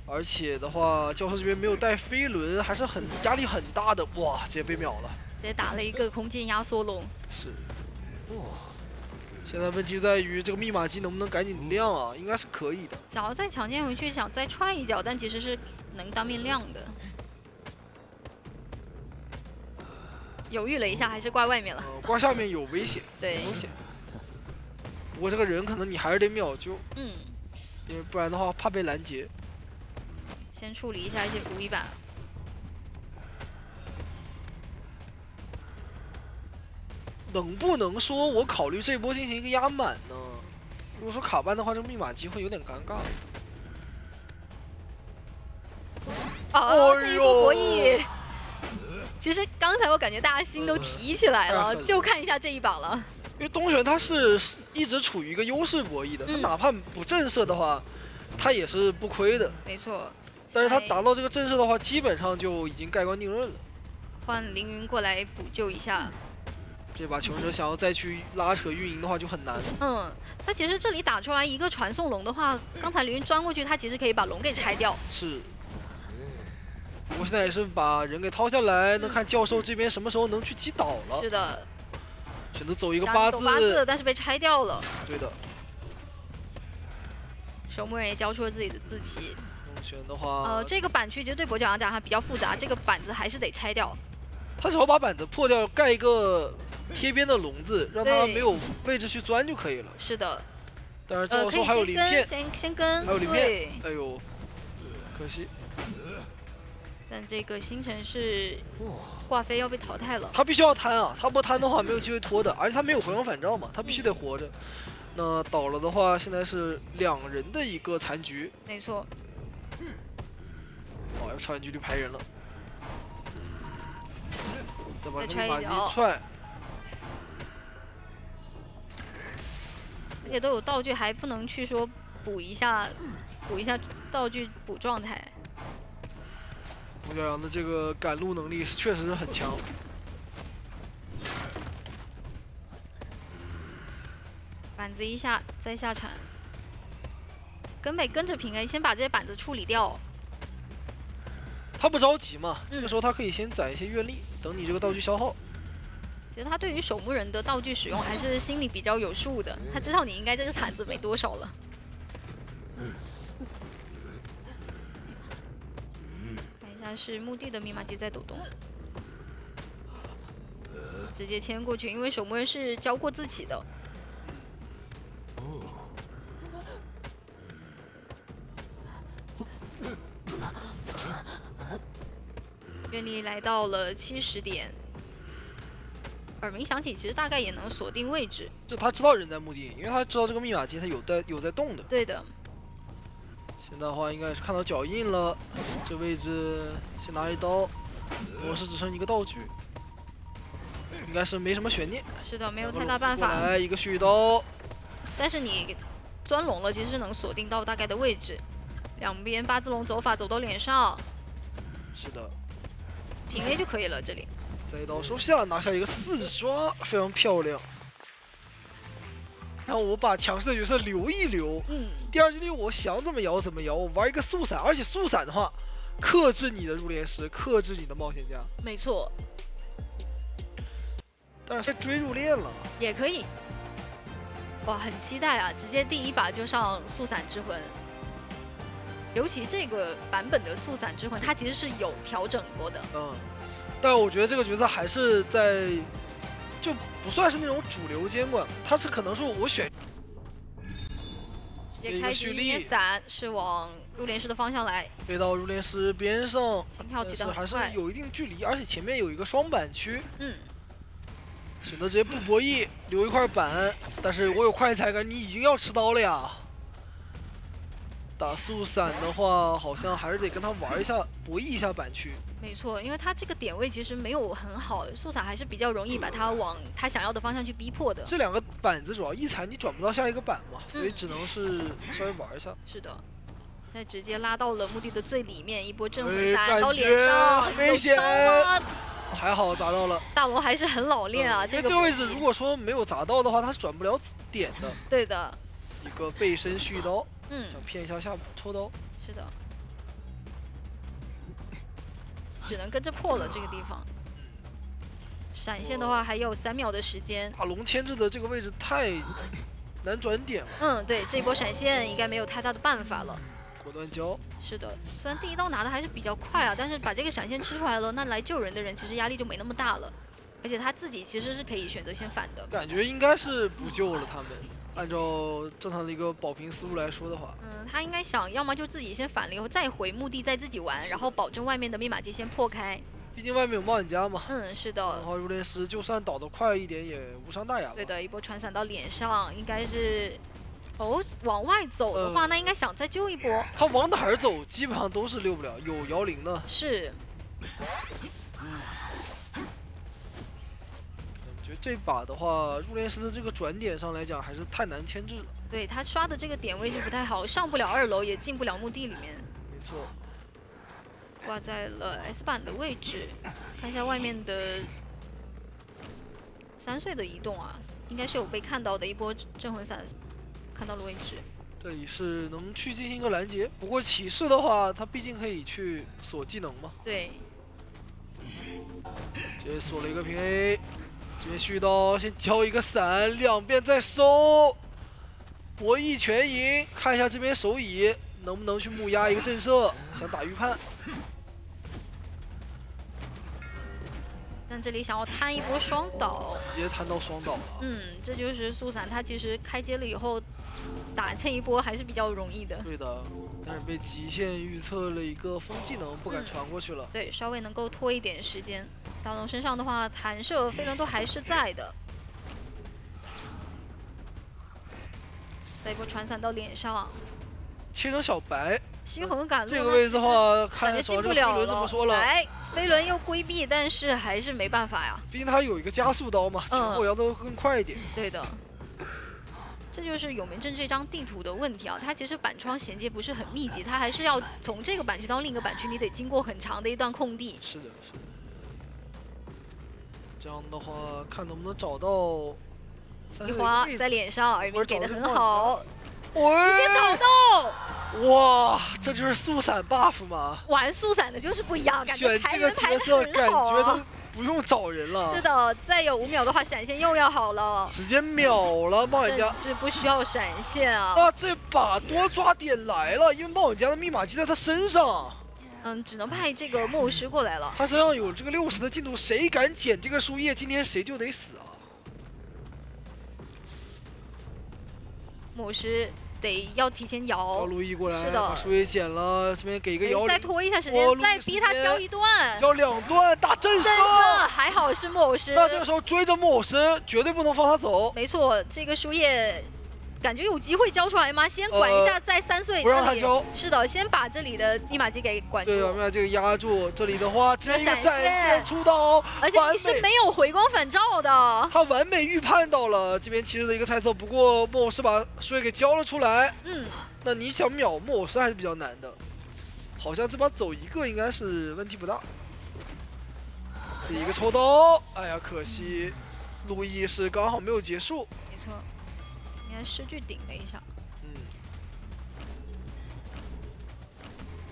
而且的话，教授这边没有带飞轮，还是压力很大的。哇，直接被秒了，直接打了一个空间压缩龙。是。现在问题在于这个密码机能不能赶紧亮啊？应该是可以的。想要再强健回去，想再踹一脚，但其实是能当面亮的。犹豫了一下，还是挂外面了。挂下面有危险，对，风险。不过这个人可能你还是得秒救，因为不然的话怕被拦截。先处理一下一些服役板。能不能说我考虑这波进行一个压满呢？如果说卡班的话，这个密码机会有点尴尬。哦，这一波博弈，其实刚才我感觉大家心都提起来了，就看一下这一把了。因为东玄他是一直处于一个优势博弈的，他哪怕不震慑的话，他也是不亏的。没错。但是他达到这个震慑的话，基本上就已经盖棺定论了。换凌云过来补救一下。这把求生者想要再去拉扯运营的话就很难。他其实这里打出来一个传送龙的话，刚才凌云钻过去，他其实可以把龙给拆掉。是。不过现在也是把人给掏下来，那看教授这边什么时候能去击倒了。是的。选择走一个八字。走八字，但是被拆掉了。对的。守墓人也交出了自己的自旗。东玄的话，这个板区其实对跛脚羊讲它比较复杂，这个板子还是得拆掉。他只要把板子破掉，盖一个贴边的笼子，让他没有位置去钻就可以了。是的。但是教授还有鳞片，先跟，还有鳞片，哎呦，可惜。但这个星辰是挂飞要被淘汰了。他必须要摊啊，他不摊的话没有机会拖的，而且他没有回光返照嘛，他必须得活着。那倒了的话，现在是2人的一个残局。没错。哦，要超远距离排人了。再把密码机踹，而且都有道具，还不能去说补一下道具补状态。跛脚羊的这个赶路能力确实是很强。板子一下，再下铲，跟北跟着平 A， 先把这些板子处理掉。他不着急嘛，这个时候他可以先攒一些阅历，等你这个道具消耗。其实他对于守墓人的道具使用还是心里比较有数的，他知道你应该这个铲子没多少了。看一下是墓地的密码机在抖动，直接牵过去，因为守墓人是交过自己的。愿力来到了70点，耳鸣响起，其实大概也能锁定位置。就他知道人在墓地，因为他知道这个密码机他有在动的。对的。现在的话应该是看到脚印了，这位置先拿一刀，模式只剩一个道具，应该是没什么悬念。是的，没有太大办法。来一个续刀，但是你钻龙了，其实是能锁定到大概的位置。两边八字龙走法走到脸上。是的。平 A 就可以了，这里。再一刀收下，拿下一个4刷，非常漂亮。然后我把强势的角色留一留，第2局里我想怎么摇怎么摇，我玩一个速闪，而且速闪的话，克制你的入殓师，克制你的冒险家。没错。但是追入殓了，也可以。哇，很期待啊！直接第1把就上速闪之魂。尤其这个版本的速闪之魂，它其实是有调整过的。但我觉得这个角色还是在，就不算是那种主流监管，它是可能是我选。直接开局捏散，是往入殓师的方向来，飞到入殓师边上，心跳起得很还是快，有一定距离，而且前面有一个双板区。选择直接不博弈，留一块板，但是我有快踩感，你已经要持刀了呀。打速闪的话，好像还是得跟他玩一下，博弈一下板区。没错，因为他这个点位其实没有很好，速闪还是比较容易把他往他想要的方向去逼迫的。这2个板子主要一踩你转不到下一个板嘛，所以只能是稍微玩一下。是的，那直接拉到了墓地的最里面，一波镇魂3到脸上，危险！还好砸到了。大龙还是很老练啊，这个位置如果说没有砸到的话，他是转不了点的。对的。一个背身续刀。想骗一下下抽刀，是的，只能跟着破了这个地方。闪现的话还有3秒的时间。大龙牵制的这个位置太难转点了。嗯，对，这波闪现应该没有太大的办法了。果断交。是的，虽然第一刀拿的还是比较快啊，但是把这个闪现吃出来了，那来救人的人其实压力就没那么大了。而且他自己其实是可以选择先反的。感觉应该是不救了他们。按照正常的一个保平思路来说的话，他应该想要么就自己先反了以后再回墓地再自己玩，然后保证外面的密码机先破开。毕竟外面有冒险家嘛。是的。然后入殓师就算倒得快一点也无伤大雅。对的，一波传散到脸上，应该是往外走的话，那应该想再救一波。他往哪儿走，基本上都是溜不了，有摇铃的。是。这把的话，入殓师的这个转点上来讲还是太难牵制了。对他刷的这个点位置不太好，上不了2楼，也进不了墓地里面。没错。挂在了 S 板的位置，看一下外面的3岁的移动啊，应该是有被看到的一波镇魂伞，看到了位置。这里是能去进行一个拦截，不过骑士的话，他毕竟可以去锁技能嘛。对。直接锁了一个平 A。这边续刀先交一个伞，两边再收，博弈全赢。看一下这边手乙能不能去木压一个震慑，想打预判。但这里想要摊一波双倒，直接摊到双倒了。这就是速伞，他其实开接了以后打这一波还是比较容易的。对的，但是被极限预测了一个风技能，不敢传过去了。对，稍微能够拖一点时间。大龙身上的话，弹射飞轮都还是在的。再一波传散到脸上，切成小白。星魂赶路这个位置的话，看进不了了。怎么说了？来，飞轮又规避，但是还是没办法呀。毕竟他有一个加速刀嘛，前后摇都更快一点。对的。这就是永明镇这张地图的问题啊，它其实板窗衔接不是很密集，它还是要从这个板区到另一个板区，你得经过很长的一段空地。是的，是的。这样的话，看能不能找到。一花在脸上，耳鸣给的很好，直接找到！哇，这就是速闪 buff 吗？玩速闪的就是不一样，感觉选这个角色感觉都不用找人了。是的，再有5秒的话，闪现又要好了，直接秒了冒险家，甚至不需要闪现啊。那这把多抓点来了，因为冒险家的密码机在他身上。只能派这个木偶师过来了。他身上有这个60的进度，谁敢捡这个树叶，今天谁就得死啊！木偶师得要提前摇。路易过来，是的，把树叶捡了，这边给一个摇，再拖一下时间，再逼他交一段，交2段，打震慑。还好是木偶师。那这个时候追着木偶师，绝对不能放他走。没错，这个树叶。感觉有机会交出来吗？先管一下，在3岁不让他交。是的，先把这里的密码机给管住。对，把这个压住。这里的话，直接一个闪现出刀，而且你是没有回光返照的。他完美预判到了这边骑士的一个猜测，不过木偶师把树叶给交了出来。那你想秒木偶师还是比较难的。好像这把走一个应该是问题不大。这一个抽刀，哎呀，可惜路易是刚好没有结束。没错。应该失去顶了一下，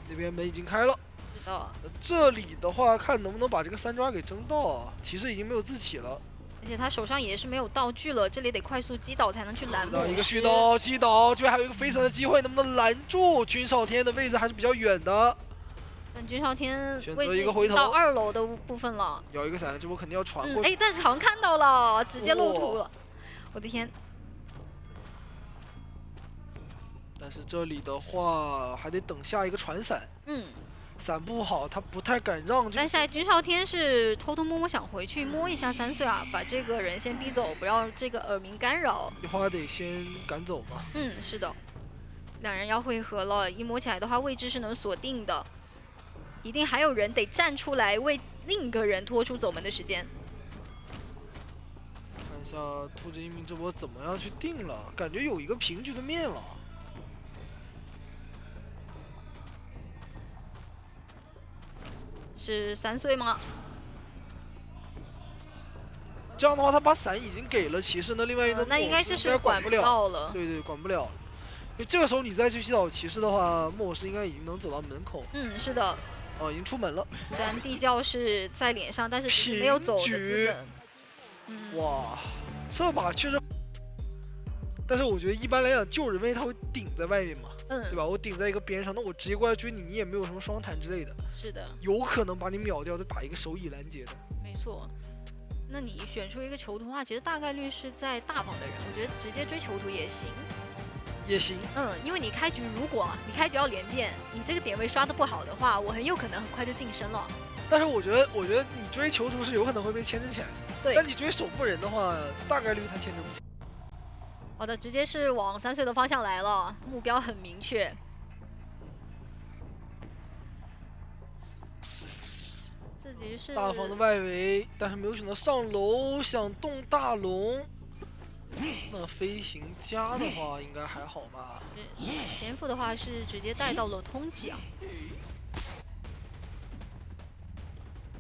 那边门已经开了。是的。这里的话，看能不能把这个3抓给争到啊。骑士已经没有自起了，而且他手上也是没有道具了，这里得快速击倒才能去拦。一个续刀击倒，这边还有一个飞伞的机会，能不能拦住？君少天的位置还是比较远的。但君少天选择一个回头到2楼的部分了，摇一个伞，这波肯定要传过去。但是好像看到了，直接露图了，我的天！但是这里的话还得等下一个传伞，伞不好，他不太敢让。但现在君少天是偷偷摸摸想回去摸一下3岁啊，把这个人先逼走，不要这个耳鸣干扰。一花得先赶走嘛。是的，两人要汇合了，一摸起来的话位置是能锁定的，一定还有人得站出来为另一个人拖出走门的时间。看一下兔子一鸣这波怎么样去定了，感觉有一个平局的面了。是3岁吗？这样的话，他把伞已经给了骑士，那另外一个那应该就是管不到了。对，管不了。因为这个时候你再去击倒骑士的话，木偶师应该已经能走到门口。是的。哦，已经出门了。虽然地窖是在脸上，但是其实没有走的资本。哇，这把确实，但是我觉得一般来讲救人位他会顶在外面嘛，对吧？我顶在一个边上，那我直接过来追你，你也没有什么双弹之类的。是的，有可能把你秒掉，再打一个手椅拦截的。没错。那你选出一个囚徒的话，其实大概率是在大方的人，我觉得直接追囚徒也行。也行，因为你开局如果你开局要连电，你这个点位刷的不好的话，我很有可能很快就晋升了。但是我觉得你追囚徒是有可能会被牵制起来，对。但你追守墓人的话，大概率他牵制不起。好的，直接是往3岁的方向来了，目标很明确。这局是大房的外围，但是没有选择上楼，想动大龙。那飞行家的话应该还好吧？田赋的话是直接带到了通奖。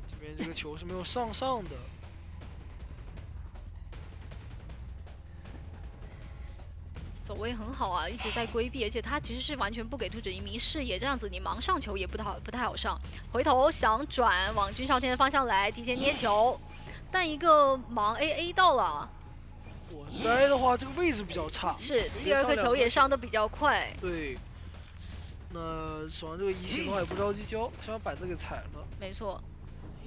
这边这个球是没有上的。走位很好啊，一直在规避，而且他其实是完全不给兔子一名视野，这样子你盲上球也不太好上。回头想转往军少天的方向来，提前捏球，但一个盲 AA 到了。火灾的话，这个位置比较差，是第2颗球也上的比较快。对，那手上这个移形的话也不着急交，先把板子给踩了。没错，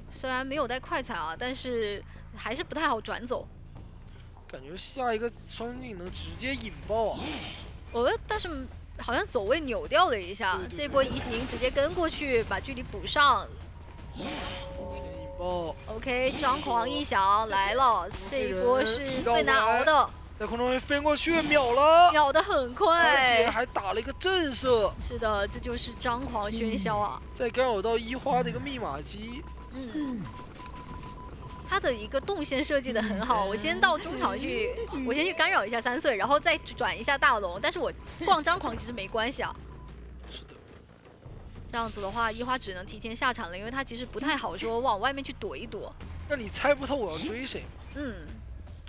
虽然没有带快踩啊，但是还是不太好转走。感觉下一个双镜能直接引爆啊！但是好像走位扭掉了一下，这波移形直接跟过去，把距离补上。OK， 张狂一响来了，这一波是最难熬的，在空中飞过去秒了，秒得很快，而且还打了一个震慑。是的，这就是张狂喧嚣啊！再干扰到一花的一个密码机，他的一个动线设计的很好。我先到中场去，我先去干扰一下3岁，然后再转一下大龙，但是我逛张狂其实没关系啊。是的。这样子的话，一花只能提前下场了，因为他其实不太好说往外面去躲一躲。那你猜不透我要追谁吗？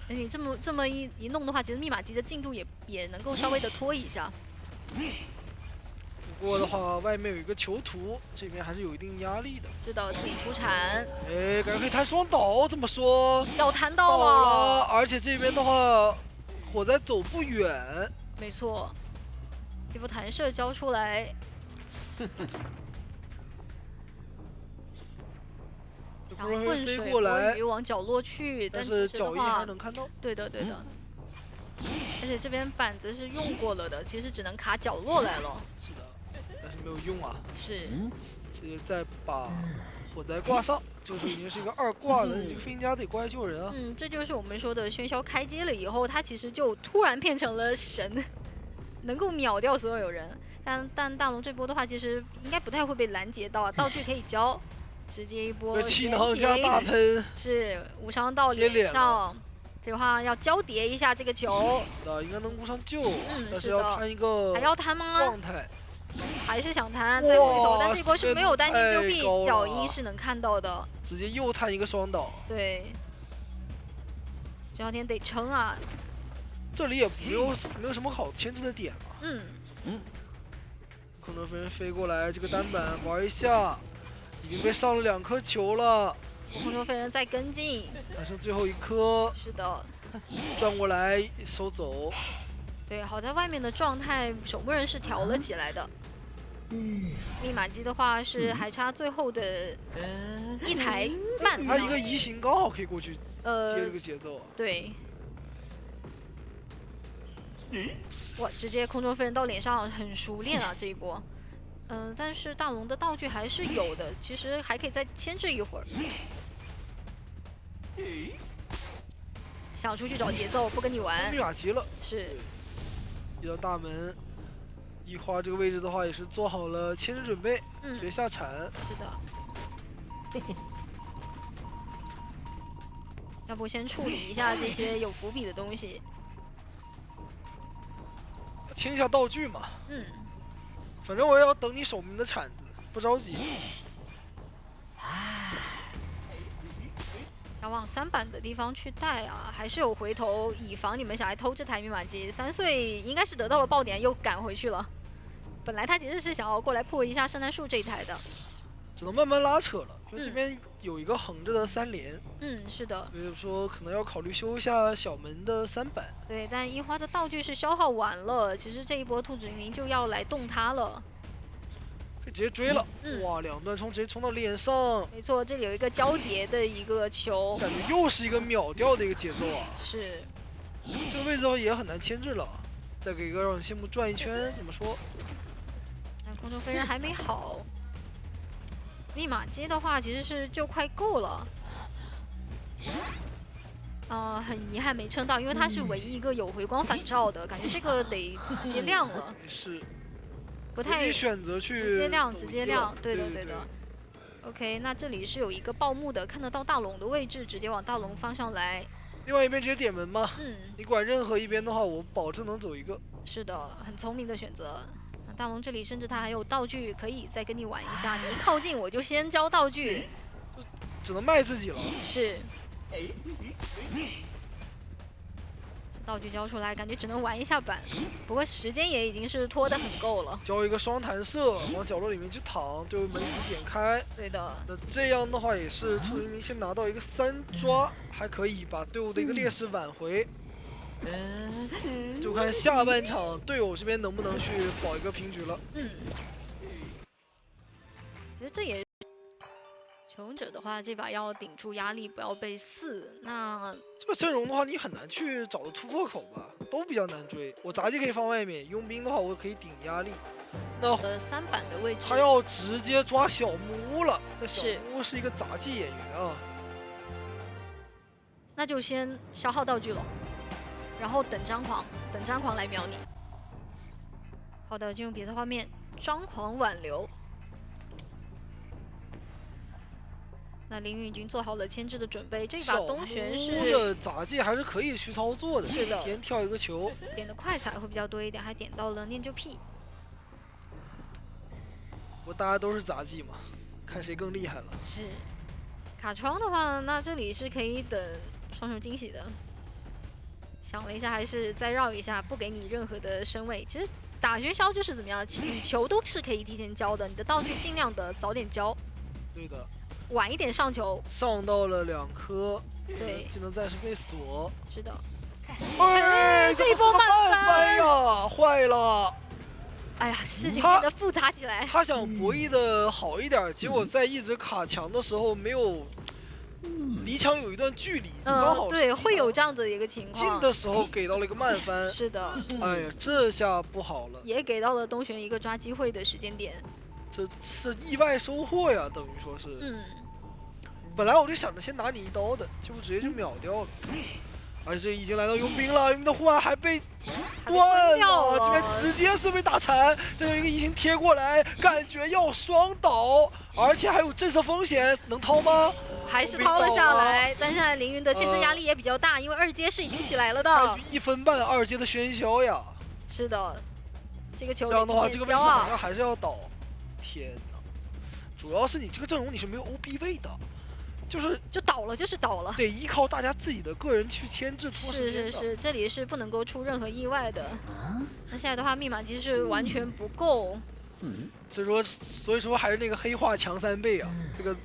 你这么一弄的话，其实密码机的进度也能够稍微的拖一下。不过的话，外面有一个囚徒，这边还是有一定压力的。是的，自己出产。哎，感觉可以弹双倒，怎么说？要弹到了，而且这边的话，火灾走不远。没错，一波弹射交出来。想混水摸鱼往角落去，但是脚印还是能看到。对的。而且这边板子是用过了的，其实只能卡角落来了。是的，但是没有用啊。是。直接再把火灾挂上，这就已经是一个2挂了。这个飞行家得过来救人啊。这就是我们说的喧嚣开机了以后，他其实就突然变成了神，能够秒掉所有人。但大龙这波的话，其实应该不太会被拦截到，道具可以交。直接一波气囊加大喷，是无伤到脸上。这个话要交叠一下这个球，应该能顾上救，但是要摊一个，还要摊吗？状态还是想摊，再回头，但这波是没有单击遮蔽，脚印是能看到的，直接又摊一个双倒。对，这两天得撑啊。这里也没有什么好牵制的点嘛。空中飞人飞过来，这个单板玩一下。已经被上了2颗球了，空中飞人再跟进，还剩最后1颗。是的，转过来收走。对，好在外面的状态守墓人是调了起来的。密码机的话是还差最后的1台半。他一个移形刚好可以过去接这个节奏。对。哇，直接空中飞人到脸上很熟练啊这一波。但是大龙的道具还是有的，其实还可以再牵制一会儿。想出去找节奏，不跟你玩。密码齐了，是。一道大门，一花这个位置的话也是做好了牵制准备，直接下铲。是的。要不先处理一下这些有伏笔的东西。清一下道具嘛。反正我也要等你守门的铲子，不着急。想往3板的地方去带啊，还是有回头，以防你们想来偷这台密码机。3岁应该是得到了爆点，又赶回去了。本来他其实是想要过来破一下圣诞树这一台的。只能慢慢拉扯了，因为这边有一个横着的3连，是的，所以说可能要考虑修一下小门的3板。对，但樱花的道具是消耗完了，其实这一波兔子渔民就要来动它了。可以直接追了，哇，2段冲直接冲到脸上，没错，这里有一个交叠的一个球，感觉又是一个秒掉的一个节奏啊。是，这个位置的话也很难牵制了，再给一个让羡慕转一圈，怎么说？但空中飞人还没好。密码机的话，其实是就快够了。很遗憾没撑到，因为它是唯一一个有回光返照的，感觉这个得直接亮了。是，不太选择去直接亮，直接亮，对的的。OK， 那这里是有一个报幕的，看得到大龙的位置，直接往大龙方向来。另外一边直接点门嘛。你管任何一边的话，我保证能走一个。是的，很聪明的选择。那大龙这里甚至他还有道具可以再跟你玩一下，你一靠近我就先交道具，只能卖自己了。是。这道具交出来，感觉只能玩一下板，不过时间也已经是拖得很够了。交一个双弹射，往角落里面去躺，对门已经点开。对的。那这样的话也是兔子渔民先拿到一个3抓，还可以把队伍的一个劣势挽回。就看下半场队友这边能不能去保一个平局了。其实这也。求生者的话，这把要顶住压力，不要被4。那这个阵容的话，你很难去找到突破口吧，都比较难追。我杂技可以放外面，佣兵的话我可以顶压力。那3板的位置，他要直接抓小木屋了。那小木屋是一个杂技演员啊。那就先消耗道具了，然后等张狂来秒你。好的，进入别的画面，张狂挽留。那凌云已经做好了牵制的准备，这把东玄是的杂技还是可以去操作的，是的，先跳一个球，点的快彩会比较多一点，还点到了念旧癖。不过大家都是杂技嘛，看谁更厉害了。是，卡窗的话，那这里是可以等双手惊喜的。想了一下，还是再绕一下，不给你任何的身位。其实打学消就是怎么样，你球都是可以提前交的，你的道具尽量的早点交。对的。晚一点上球，上到了2颗，对，技能暂时被锁。是的。哎，这一波慢翻呀，坏了！哎呀，事情变得复杂起来。他想博弈的好一点，结果在一直卡墙的时候没有离墙有一段距离，刚好对，会有这样子的一个情况。进的时候给到了一个慢翻。是的。哎呀，这下不好了。也给到了东玄一个抓机会的时间点。这是意外收获呀，等于说是。本来我就想着先拿你一刀的，结果直接就秒掉了。而且这已经来到佣兵了，佣兵的护腕还被断了，这边直接是被打残。再有一个移形贴过来，感觉要双倒，而且还有震慑风险，能掏吗？还是掏了下来，但现在凌云的牵制压力也比较大，因为2阶是已经起来了的。1分半2阶的喧嚣呀！是的，这个球这样的话，这个位置好像还是要倒。天哪！主要是你这个阵容你是没有 OB 位的，就倒了就是倒了，得依靠大家自己的个人去牵制拖时间的。是，这里是不能够出任何意外的。那现在的话，密码机是完全不够。所以说还是那个黑化强3倍啊！这个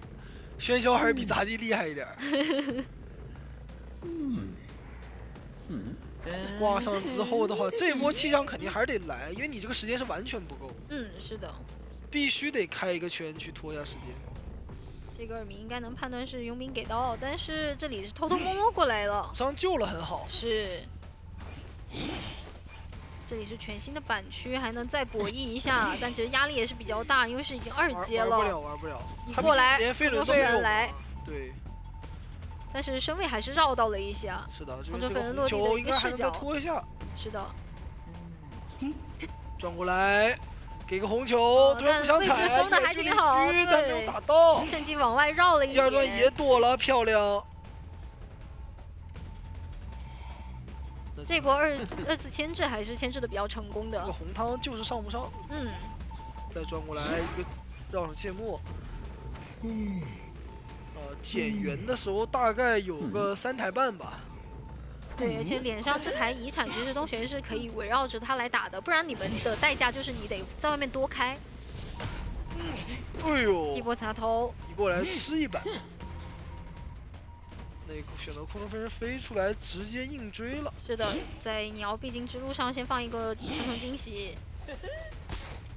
喧嚣还是比杂技厉害一点。挂上之后的话，这波气象肯定还是得来，因为你这个时间是完全不够。是的。必须得开一个圈去拖一下时间。这个耳鸣应该能判断是佣兵给到，但是这里是偷偷摸摸过来了。上救了很好。是。这里是全新的板区，还能再博弈一下，但其实压力也是比较大，因为是已经2阶了。玩不了。你过来，连飞轮都没有来。对。但是身位还是绕到了一下。是的，这个飞轮落地的一个视角。拖一下。是的。转过来。给个红球，对面不想踩，封的还挺好，但没有打到，趁机往外绕了一点。第2段也躲了，漂亮。这波二次牵制还是牵制的比较成功的。这个红汤就是上不上。再转过来一个绕上芥末。减员的时候大概有个3台半吧。对，而且脸上这台遗产其实东玄是可以围绕着它来打的，不然你们的代价就是你得在外面多开。哎呦，一波砸头，你过来吃一板。那个选择空中飞人飞出来，直接硬追了。是的，在鸟必经之路上先放一个重重惊喜。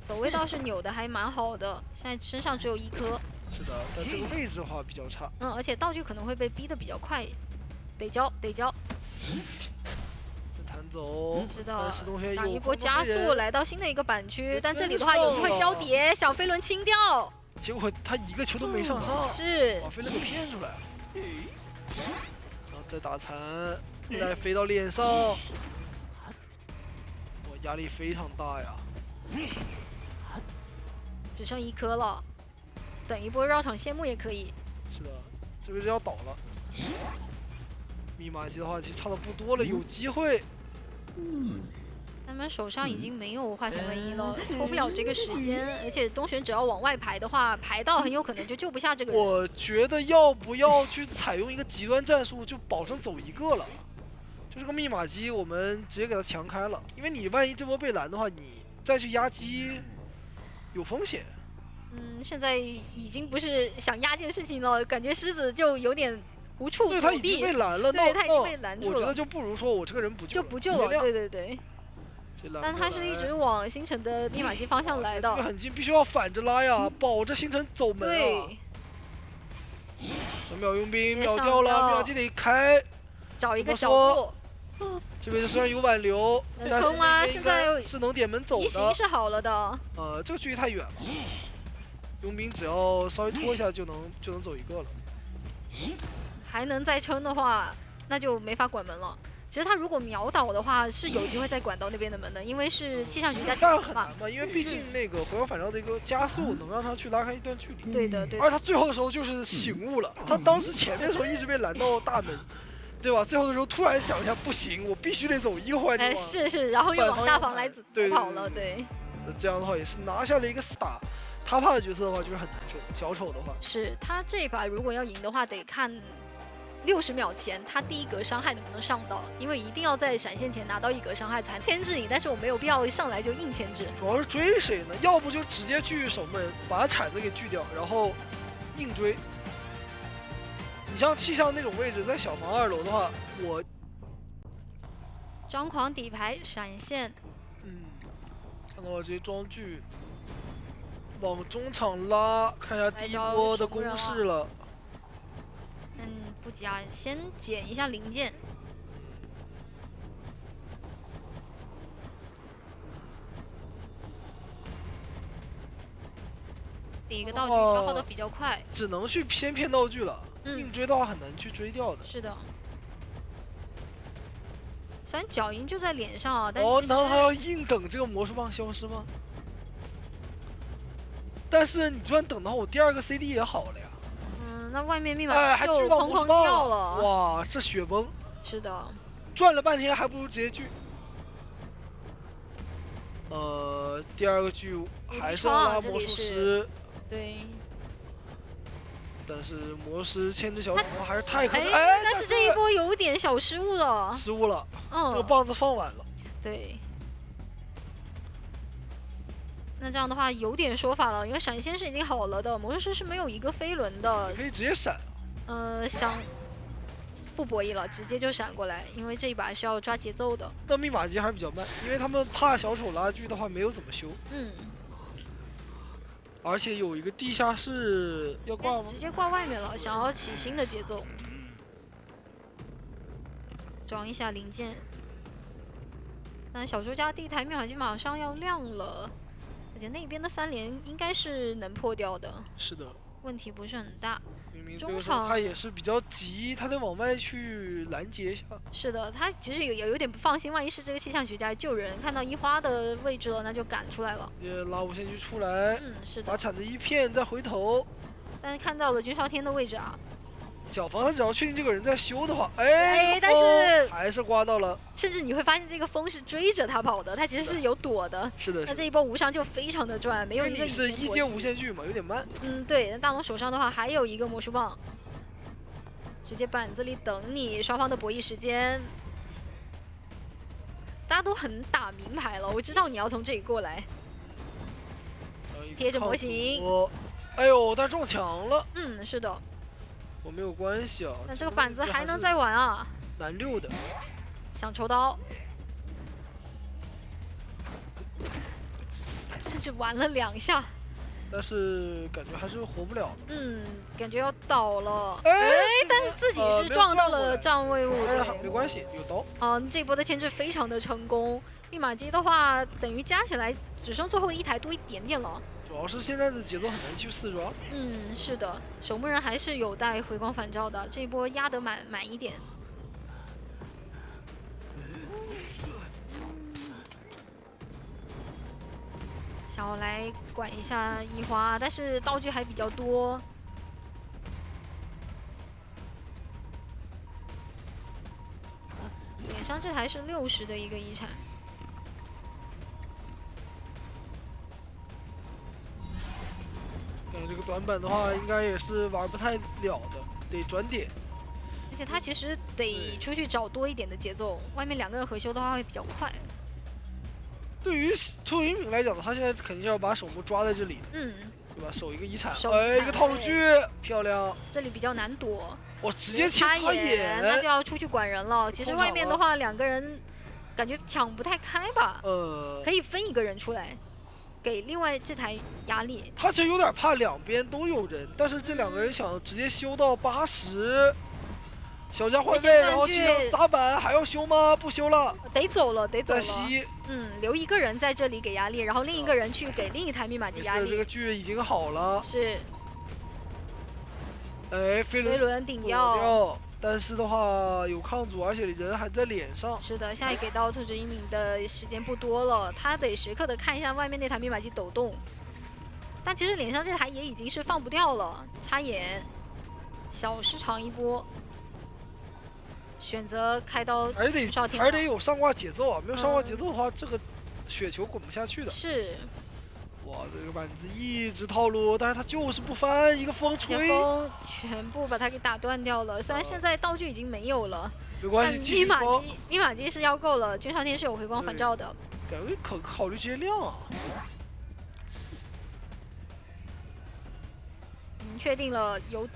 走位倒是扭的还蛮好的，现在身上只有1颗。是的，但这个位置的话比较差。而且道具可能会被逼得比较快，得交。弹走。是的，石同学想一有波加速来到新的一个板区，但这里的话有机会交叠，小飞轮清掉。结果他一个球都没上上，是把飞轮给骗出来了。然后再打残，再飞到脸上，哇，压力非常大呀。只剩1颗了，等一波绕场谢幕也可以。是的，这个是要倒了。密码机的话，其实差的不多了，有机会。他们手上已经没有化形为一了，拖不了这个时间，而且东玄只要往外排的话，排到很有可能就救不下这个人。我觉得要不要去采用一个极端战术，就保证走一个了。就这个密码机，我们直接给它强开了，因为你万一这波被拦的话，你再去压机有风险。现在已经不是想压这件事情了，感觉狮子就有点无处躲避。对，他已经被拦了，对，他已经被拦住了。我觉得就不如说我这个人不救，就不救了。对。但他是一直往星辰的密码机方向来的，这个很近，必须要反着拉呀，保着星辰走门啊。对。2秒佣兵秒掉了，密码机得开，找一个角度。这边虽然有挽留，能冲吗？现在是能点门走的。移形是好了的。这个距离太远了，佣兵只要稍微拖一下就能走一个了。还能再撑的话，那就没法管门了。其实他如果秒倒的话，是有机会再管到那边的门的，因为是气象局在但很难嘛，因为毕竟那个回光返照的一个加速能让他去拉开一段距离。对的。而他最后的时候就是醒悟了，他当时前面的时候一直被拦到大门，对吧？最后的时候突然想一下，不行，我必须得走一个环节。是，然后又往大房来跑了，对。那这样的话也是拿下了一个 star。他怕的角色的话就是很难受，小丑的话是他这一把如果要赢的话，得看60秒前他第一格伤害能不能上到，因为一定要在闪现前拿到1格伤害才牵制你，但是我没有必要上来就硬牵制。主要是追谁呢？要不就直接锯守门人，把他铲子给锯掉，然后硬追。你像气象那种位置，在小房2楼的话，我张狂底牌闪现，看到了这些装具。往中场拉，看一下第一波的攻势了。不急啊，先捡一下零件。第一个道具消耗的比较快，只能去先骗道具了。硬追的话很难去追掉的。是的。虽然脚印就在脸上啊，但难道他要硬等这个魔术棒消失吗？但是你就算等到我第2个 CD 也好了呀。那外面密码还锯到哐掉了。哇，这雪崩。是的。转了半天还不如直接锯。第2个锯还是要拉魔术师。对。但是魔师牵制小丑还是太可惜。但是这一波有点小失误了。失误了。这个棒子放晚了。对。那这样的话有点说法了，因为闪现是已经好了的，魔术师是没有1个飞轮的，可以直接闪。想不博弈了，直接就闪过来，因为这一把是要抓节奏的。那密码机还是比较慢，因为他们怕小丑拉锯的话没有怎么修。而且有一个地下室要挂吗？直接挂外面了，想要起新的节奏。装一下零件。但小猪家第1台密码机马上要亮了。而且那边的3连应该是能破掉的，是的，问题不是很大。明明这个时候他也是比较急，他得往外去拦截一下。是的，他其实也有点不放心，万一是这个气象局家救人，看到一花的位置了，那就赶出来了。直接拉无限区出来，是的，把铲子一骗，再回头。但是看到了军少天的位置啊。小房他只要确定这个人在修的话，但是还是刮到了。甚至你会发现这个风是追着他跑的，他其实是有躲的。是的。那这一波无伤就非常的赚，没有一个。你是1阶无限距嘛，有点慢。对。那大龙手上的话还有1个魔术棒，直接板子里等你，双方的博弈时间。大家都很打明牌了，我知道你要从这里过来。贴着模型。哎呦，但撞墙了，嗯，是的。我没有关系啊。那这个板子还能再玩啊？难溜的。想抽刀，甚至玩了2下。但是感觉还是活不了。感觉要倒了。哎，但是自己是撞到了占位物。但是没关系，有刀。这波的牵制非常的成功。密码机的话，等于加起来只剩最后1台多一点点了。主要是现在的节奏很难去4抓。是的，守墓人还是有待回光返照的，这一波压得满一点。想要来管一下一花，但是道具还比较多。脸上这台是60的一个遗产。感觉这个短板的话，应该也是玩不太了的，得转点。而且他其实得出去找多一点的节奏，外面2个人合修的话会比较快。对于兔云敏来讲的话，现在肯定是要把守墓抓在这里，对吧？守一个遗产，哎，一个套路锯，漂亮。这里比较难躲，我直接切插眼，那就要出去管人了。其实外面的话，2个人感觉抢不太开吧？可以分1个人出来，给另外这台压力。他其实有点怕两边都有人，但是这2个人想直接修到80。小家换位，然后去砸板，还要修吗？不修了，得走了，得走了。再吸，留1个人在这里给压力，然后另1个人去给另一台密码机压力。这个锯已经好了。是。哎，飞轮顶掉，但是的话有抗阻，而且人还在脸上。是的，现在给到兔子一鸣的时间不多了，他得时刻的看一下外面那台密码机抖动。但其实脸上这台也已经是放不掉了，插眼，小失常一波。选择开刀，还得有上挂节奏啊！没有上挂节奏的话，这个雪球滚不下去的。是。哇，这个板子一直套路，但是他就是不翻，一个风吹，全部把它给打断掉了。虽然现在道具已经没有了，没关系，密码机是要够了。君少天是有回光返照的，感觉考虑直接亮啊。确定了有，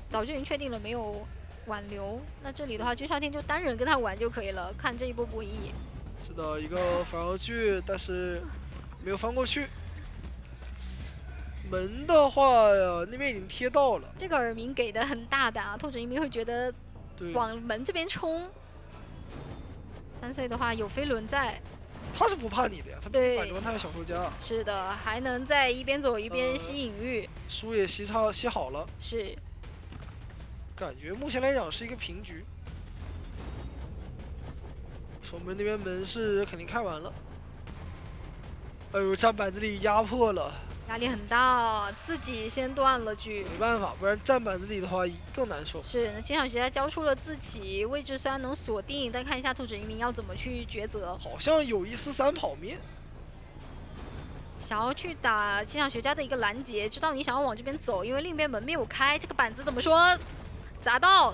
早就已经确定了没有挽留。那这里的话，君少天就单人跟他玩就可以了，看这一波博弈。是的，一个反而锯，但是没有翻过去。门的话呀，那边已经贴到了。这个耳鸣给的很大胆啊，兔子一鸣会觉得往门这边冲。3岁的话有飞轮在。他是不怕你的呀，他对反正他有小说家。是的，还能在一边走一边吸隐喻。书也吸好了。是。感觉目前来讲是一个平局。守门那边门是肯定开完了。哎呦，站板子里压迫了。压力很大，自己先断了局。没办法，不然站板子里的话更难受。是，那金小学家交出了自己位置，虽然能锁定，但看一下兔子一鸣要怎么去抉择。好像有一丝3跑面。想要去打金小学家的一个拦截，知道你想要往这边走，因为另一边门没有开，这个板子怎么说？砸到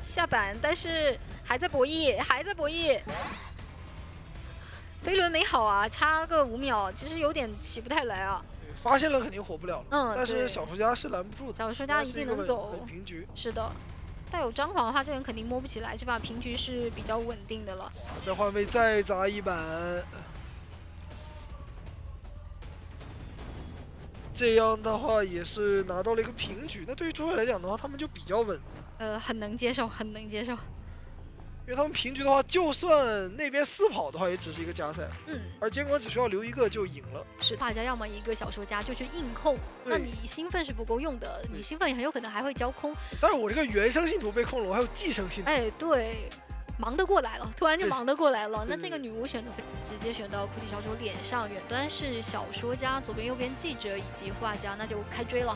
下板，但是还在博弈，飞轮没好啊，差个5秒，其实有点起不太来啊。发现了肯定火不了了，但是小说家是拦不住的。小说家一定能走。平局。是的，带有张狂的话，这人肯定摸不起来，这把平局是比较稳定的了。哇，再换位再砸一板，这样的话也是拿到了一个平局。那对于中卫来讲的话，他们就比较稳。很能接受，很能接受。因为他们平局的话，就算那边4跑的话，也只是一个加赛。而监管只需要留1个就赢了。是画家要么一个小说家就去硬控，那你兴奋是不够用的，你兴奋也很有可能还会交空。但是我这个原生信徒被控了，我还有寄生信徒。哎，对，忙得过来了，突然就忙得过来了。那这个女巫选的直接选到库蒂小丑脸上，远端是小说家，左边右边记者以及画家，那就开追了。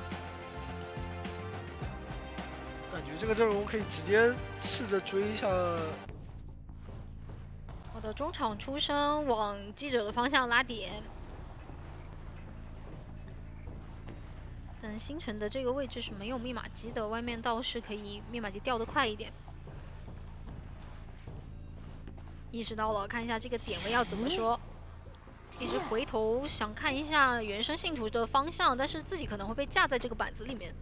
感觉这个阵容可以直接试着追一下。我的中场出生往记者的方向拉点，但星辰的这个位置是没有密码机的，外面倒是可以密码机掉得快一点。意识到了，看一下这个点位要怎么说。一直回头想看一下原生信徒的方向，但是自己可能会被架在这个板子里面。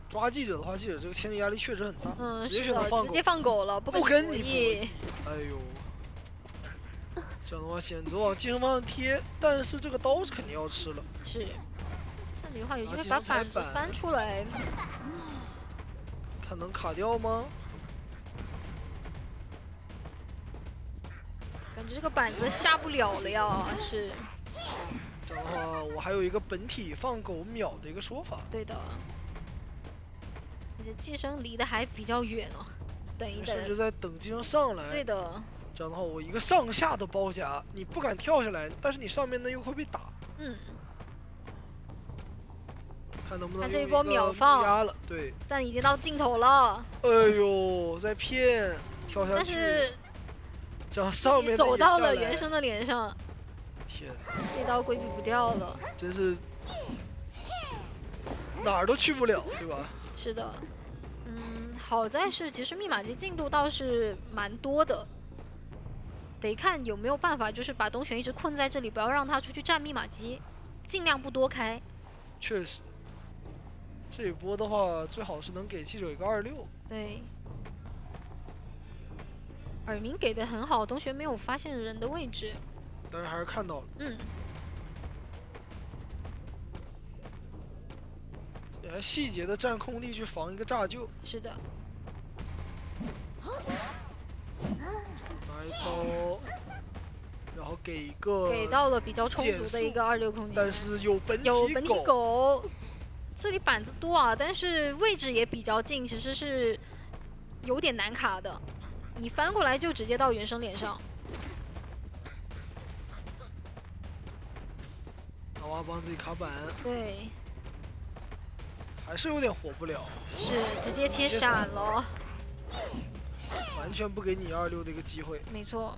抓记者的话，记者这个牵制压力确实很大。嗯，直接是的，选择放狗直接放狗了，不不跟你博弈。哎呦，这样的话选择往寄生方向贴，但是这个刀是肯定要吃了。是，这里的话有机会啊寄生把板子踩板翻出来。看能卡掉吗？感觉这个板子下不了了呀，是这样的话，我还有一个本体放狗秒的一个说法。对的。而且寄生离得还比较远哦，等一甚至等。在等寄生上来。对的，这样的话，我一个上下的包夹，你不敢跳下来，但是你上面呢又会被打，嗯，看能不能看这一波用个秒放压了。对，但已经到尽头了。哎呦，在骗，跳下去，但是这样上面的走到了也下来原生的脸上，天，这刀规避不掉了。真是哪儿都去不了，对吧？是的，好在是其实密码机进度倒是蛮多的，得看有没有办法，就是把东玄一直困在这里，不要让他出去占密码机，尽量不多开。确实，这一波的话，最好是能给记者一个26。对，耳鸣给的很好，东玄没有发现人的位置。但是还是看到了，嗯，也还细节的占空地去防一个炸救，是的，拿一刀，然后给一个，给到了比较充减速足的一个26空间。但是有本有本体狗，狗，这里板子多啊，但是位置也比较近，其实是有点难卡的。你翻过来就直接到原生脸上。拿娃帮自己卡板，对，还是有点活不了，是直接切闪了，完全不给你26的一个机会。没错。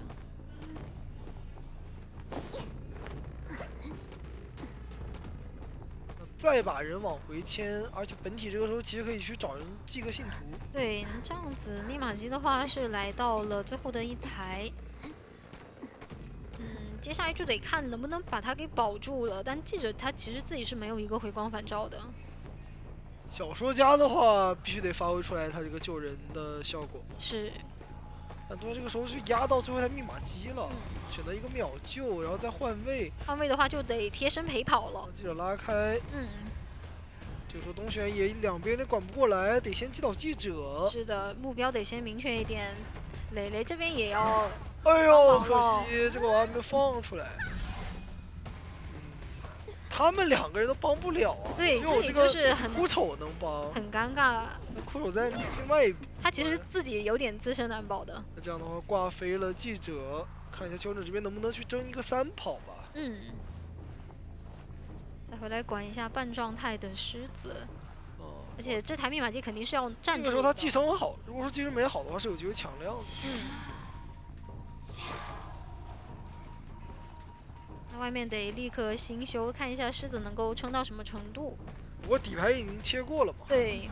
再把人往回牵，而且本体这个时候其实可以去找人寄个信徒。对，这样子密码机的话是来到了最后的一台。接下来就得看能不能把它给保住了。但记者他其实自己是没有一个回光返照的。小说家的话，必须得发挥出来他这个救人的效果。是，很多这个时候是压到最后一台密码机了，选择一个秒救，然后再换位。换位的话就得贴身陪跑了。记者拉开，嗯，这个时候东玄也两边有点管不过来，得先击倒记者。是的，目标得先明确一点。磊磊这边也要，哎呦，可帮忙了惜这个娃没放出来。他们两个人都帮不了啊，对，这里只有这个就是很哭丑能帮。很尴尬。那哭丑在另外一边。他其实自己有点自身难保的。那这样的话挂飞了记者，看一下求者这边能不能去争一个3跑吧。嗯，再回来管一下半状态的狮子。哦，而且这台密码机肯定是要站住的。这个时候他寄生好，如果说寄生没好的话，是有机会抢亮的。嗯。那外面得立刻新修，看一下狮子能够撑到什么程度。不过底牌已经切过了嘛。对，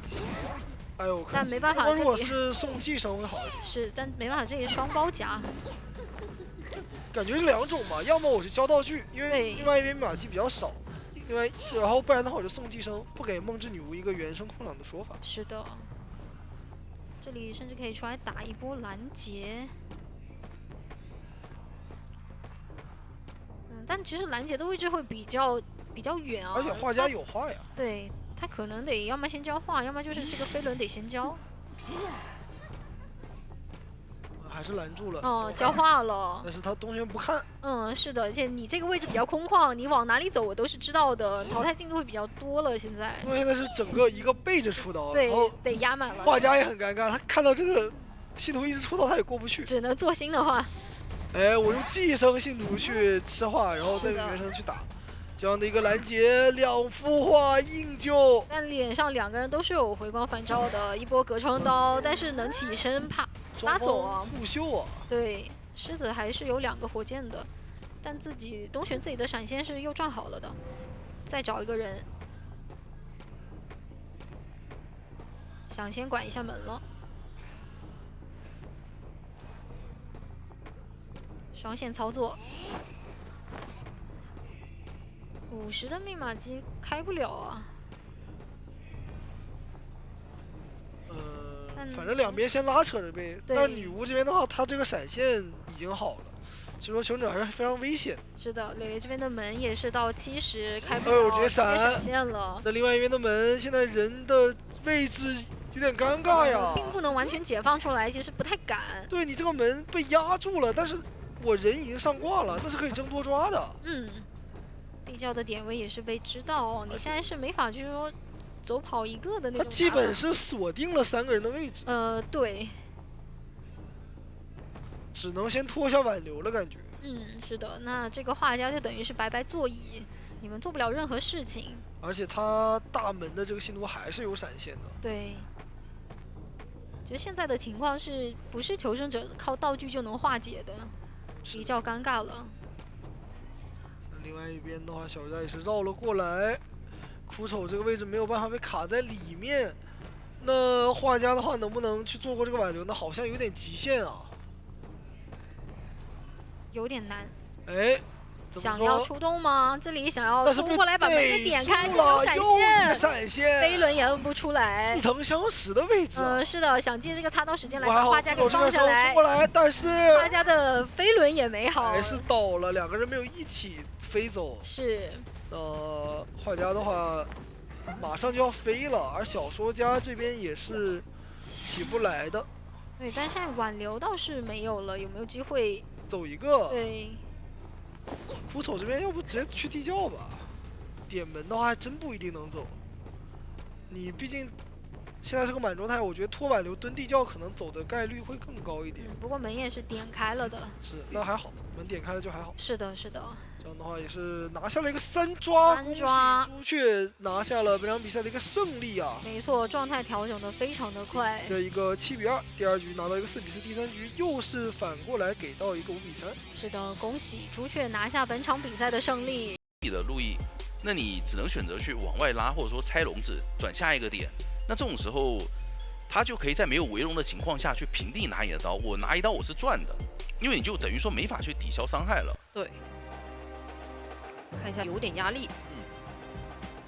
哎呦，可惜但没办法这波如果这里是送寄生会好一点。是，但没办法，这里双包夹。感觉是两种吧，要么我是交道具，因为对另外一边密码机比较少，然后不然的话我就送寄生，不给梦之女巫一个原生空档的说法。是的，这里甚至可以出来打一波拦截。但其实拦截的位置会比较远啊。而且画家有画呀。对，他可能得要么先交画，要么就是这个飞轮得先交。还是拦住了。哦，交画了。但是他东玄不看。是的，而且你这个位置比较空旷，你往哪里走我都是知道的，淘汰进度会比较多了。现在。因为现在是整个一个背着出刀，对然后，得压满了。画家也很尴尬，他看到这个信徒一直出刀，他也过不去。只能做新的画。哎，我用寄生信徒去吃画，然后再用原生去打，这样的一个拦截，2幅画硬救。但脸上两个人都是有回光返照的，一波隔窗刀，但是能起身拉走啊，互秀啊。对，狮子还是有2个火箭的，但东玄自己的闪现是又转好了的，再找一个人，想先管一下门了。双线操作，50的密码机开不了啊。反正两边先拉扯着呗。对但女巫这边的话，她这个闪现已经好了，所以说熊者还是非常危险。是的，磊磊这边的门也是到70开不哎呦了，直接闪闪现了。那另外一边的门，现在人的位置有点尴尬呀。并不能完全解放出来，其实不太敢。对你这个门被压住了，但是我人已经上挂了，那是可以争多抓的。地窖的点位也是被知道，你现在是没法就是说走跑一个的那种打法。他基本是锁定了3个人的位置。对。只能先拖一下挽留了感觉。是的，那这个画家就等于是白白座椅，你们做不了任何事情。而且他大门的这个信徒还是有闪现的。对。就现在的情况是不是求生者靠道具就能化解的，比较尴尬了。另外一边的话，小家也是绕了过来，苦丑这个位置没有办法被卡在里面。那画家的话，能不能去做过这个挽留呢？好像有点极限啊。有点难。哎，想要出动吗？这里想要但是冲过来把门给点开，这有种闪现，飞轮也摁不出来。似曾相识的位置。是的，想借这个擦刀时间来把画家给放下来。冲过来，但是画家的飞轮也没好，还是倒了，两个人没有一起飞走。是。画家的话马上就要飞了，而小说家这边也是起不来的。对，但现在挽留倒是没有了，有没有机会走一个？对。苦丑这边要不直接去地窖吧？点门的话还真不一定能走。你毕竟现在是个满状态，我觉得拖挽留蹲地窖可能走的概率会更高一点。不过门也是点开了的。是，那还好，门点开了就还好。是的，是的。这样的话也是拿下了一个3抓，恭喜朱雀拿下了本场比赛的一个胜利啊！没错，状态调整的非常的快。的一个7比2，第2局拿到一个4比4，第3局又是反过来给到一个5比3。是的，恭喜朱雀拿下本场比赛的胜利。你的路易，那你只能选择去往外拉，或者说拆笼子转下一个点。那这种时候，他就可以在没有围笼的情况下去平地拿你的刀。我拿一刀我是赚的，因为你就等于说没法去抵消伤害了。对。看一下有点压力，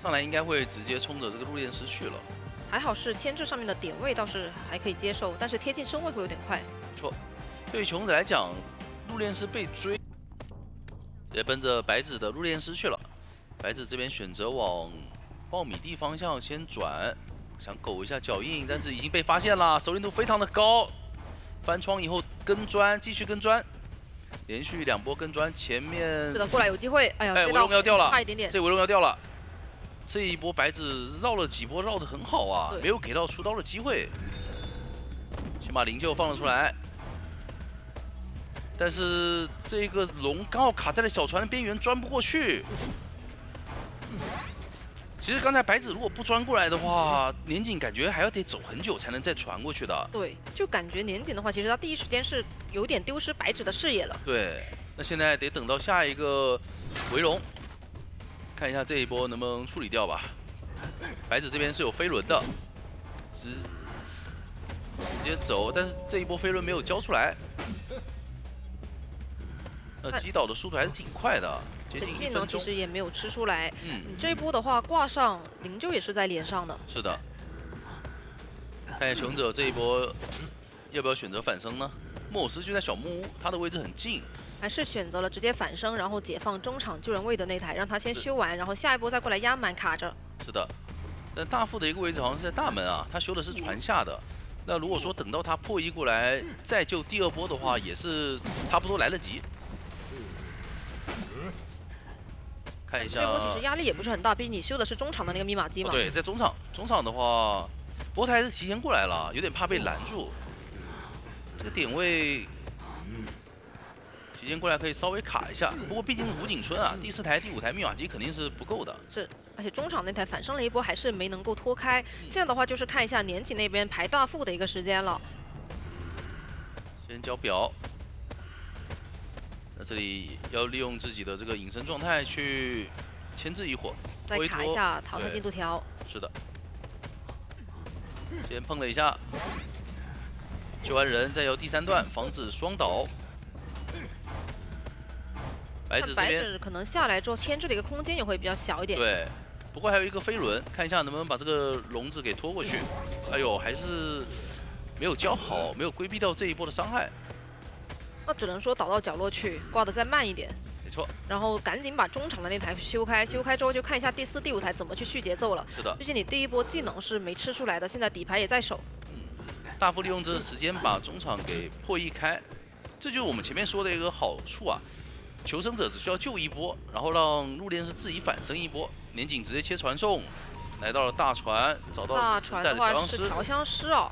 上来应该会直接冲着这个入殓师去了。还好是牵制上面的点位倒是还可以接受，但是贴近身位会有点快。没错，对于穷子来讲，入殓师被追，也奔着白子的入殓师去了。白子这边选择往苞米地方向先转，想苟一下脚印，但是已经被发现了，熟练度非常的高。翻窗以后跟砖，继续跟砖。连续2波跟砖，前面是的，过来有机会。哎呀，围笼要掉了，差一点点。这围笼要掉了。这一波白子绕了几波，绕得很好啊，没有给到出刀的机会。先把灵柩放了出来，但是这个龙刚好卡在了小船的边缘，钻不过去。其实刚才白子如果不钻过来的话，年景感觉还要得走很久才能再传过去的。对，就感觉年景的话，其实他第一时间是有点丢失白子的视野了。对，那现在得等到下一个围笼，看一下这一波能不能处理掉吧。白子这边是有飞轮的，直接走，但是这一波飞轮没有交出来。那击倒的速度还是挺快的。本技能其实也没有吃出来。你这一波的话，挂上灵柩也是在脸上的。是的。看下穷者这一波要不要选择反生呢？莫尔斯就在小木屋，他的位置很近。还是选择了直接反生，然后解放中场救人位的那台，让他先修完，然后下一波再过来压满卡着。是的。但大副的一个位置好像是在大门啊，他修的是船下的。那如果说等到他破1过来再救第2波的话，也是差不多来得及。看一下，这波其实压力也不是很大，毕竟你修的是中场的那个密码机嘛。对，在中场的话，不过他还是提前过来了，有点怕被拦住。这个点位，提前过来可以稍微卡一下。不过毕竟是吴景春啊，第4台、第5台密码机肯定是不够的。是，而且中场那台反生了一波，还是没能够拖开。现在的话就是看一下年景那边排大副的一个时间了。先交表。那这里要利用自己的这个隐身状态去牵制一会儿，再卡一下淘汰进度条。是的，先碰了一下，救完人，再由第3段防止双倒。白纸这边纸可能下来之后牵制的一个空间也会比较小一点。对，不过还有一个飞轮，看一下能不能把这个笼子给拖过去。哎呦，还是没有交好，没有规避掉这一波的伤害。那只能说倒到角落去，挂得再慢一点。 没错，然后赶紧把中场的那台修开，修开之后就看一下第4、第5台怎么去续节奏了。是的，毕竟你第一波技能是没吃出来的，现在底牌也在手。大幅利用这个时间把中场给破译开，这就是我们前面说的一个好处啊。求生者只需要救一波，然后让陆炼是自己反生一波，年景直接切传送，来到了大船，找到大了在船的话的调香师。是调香师哦，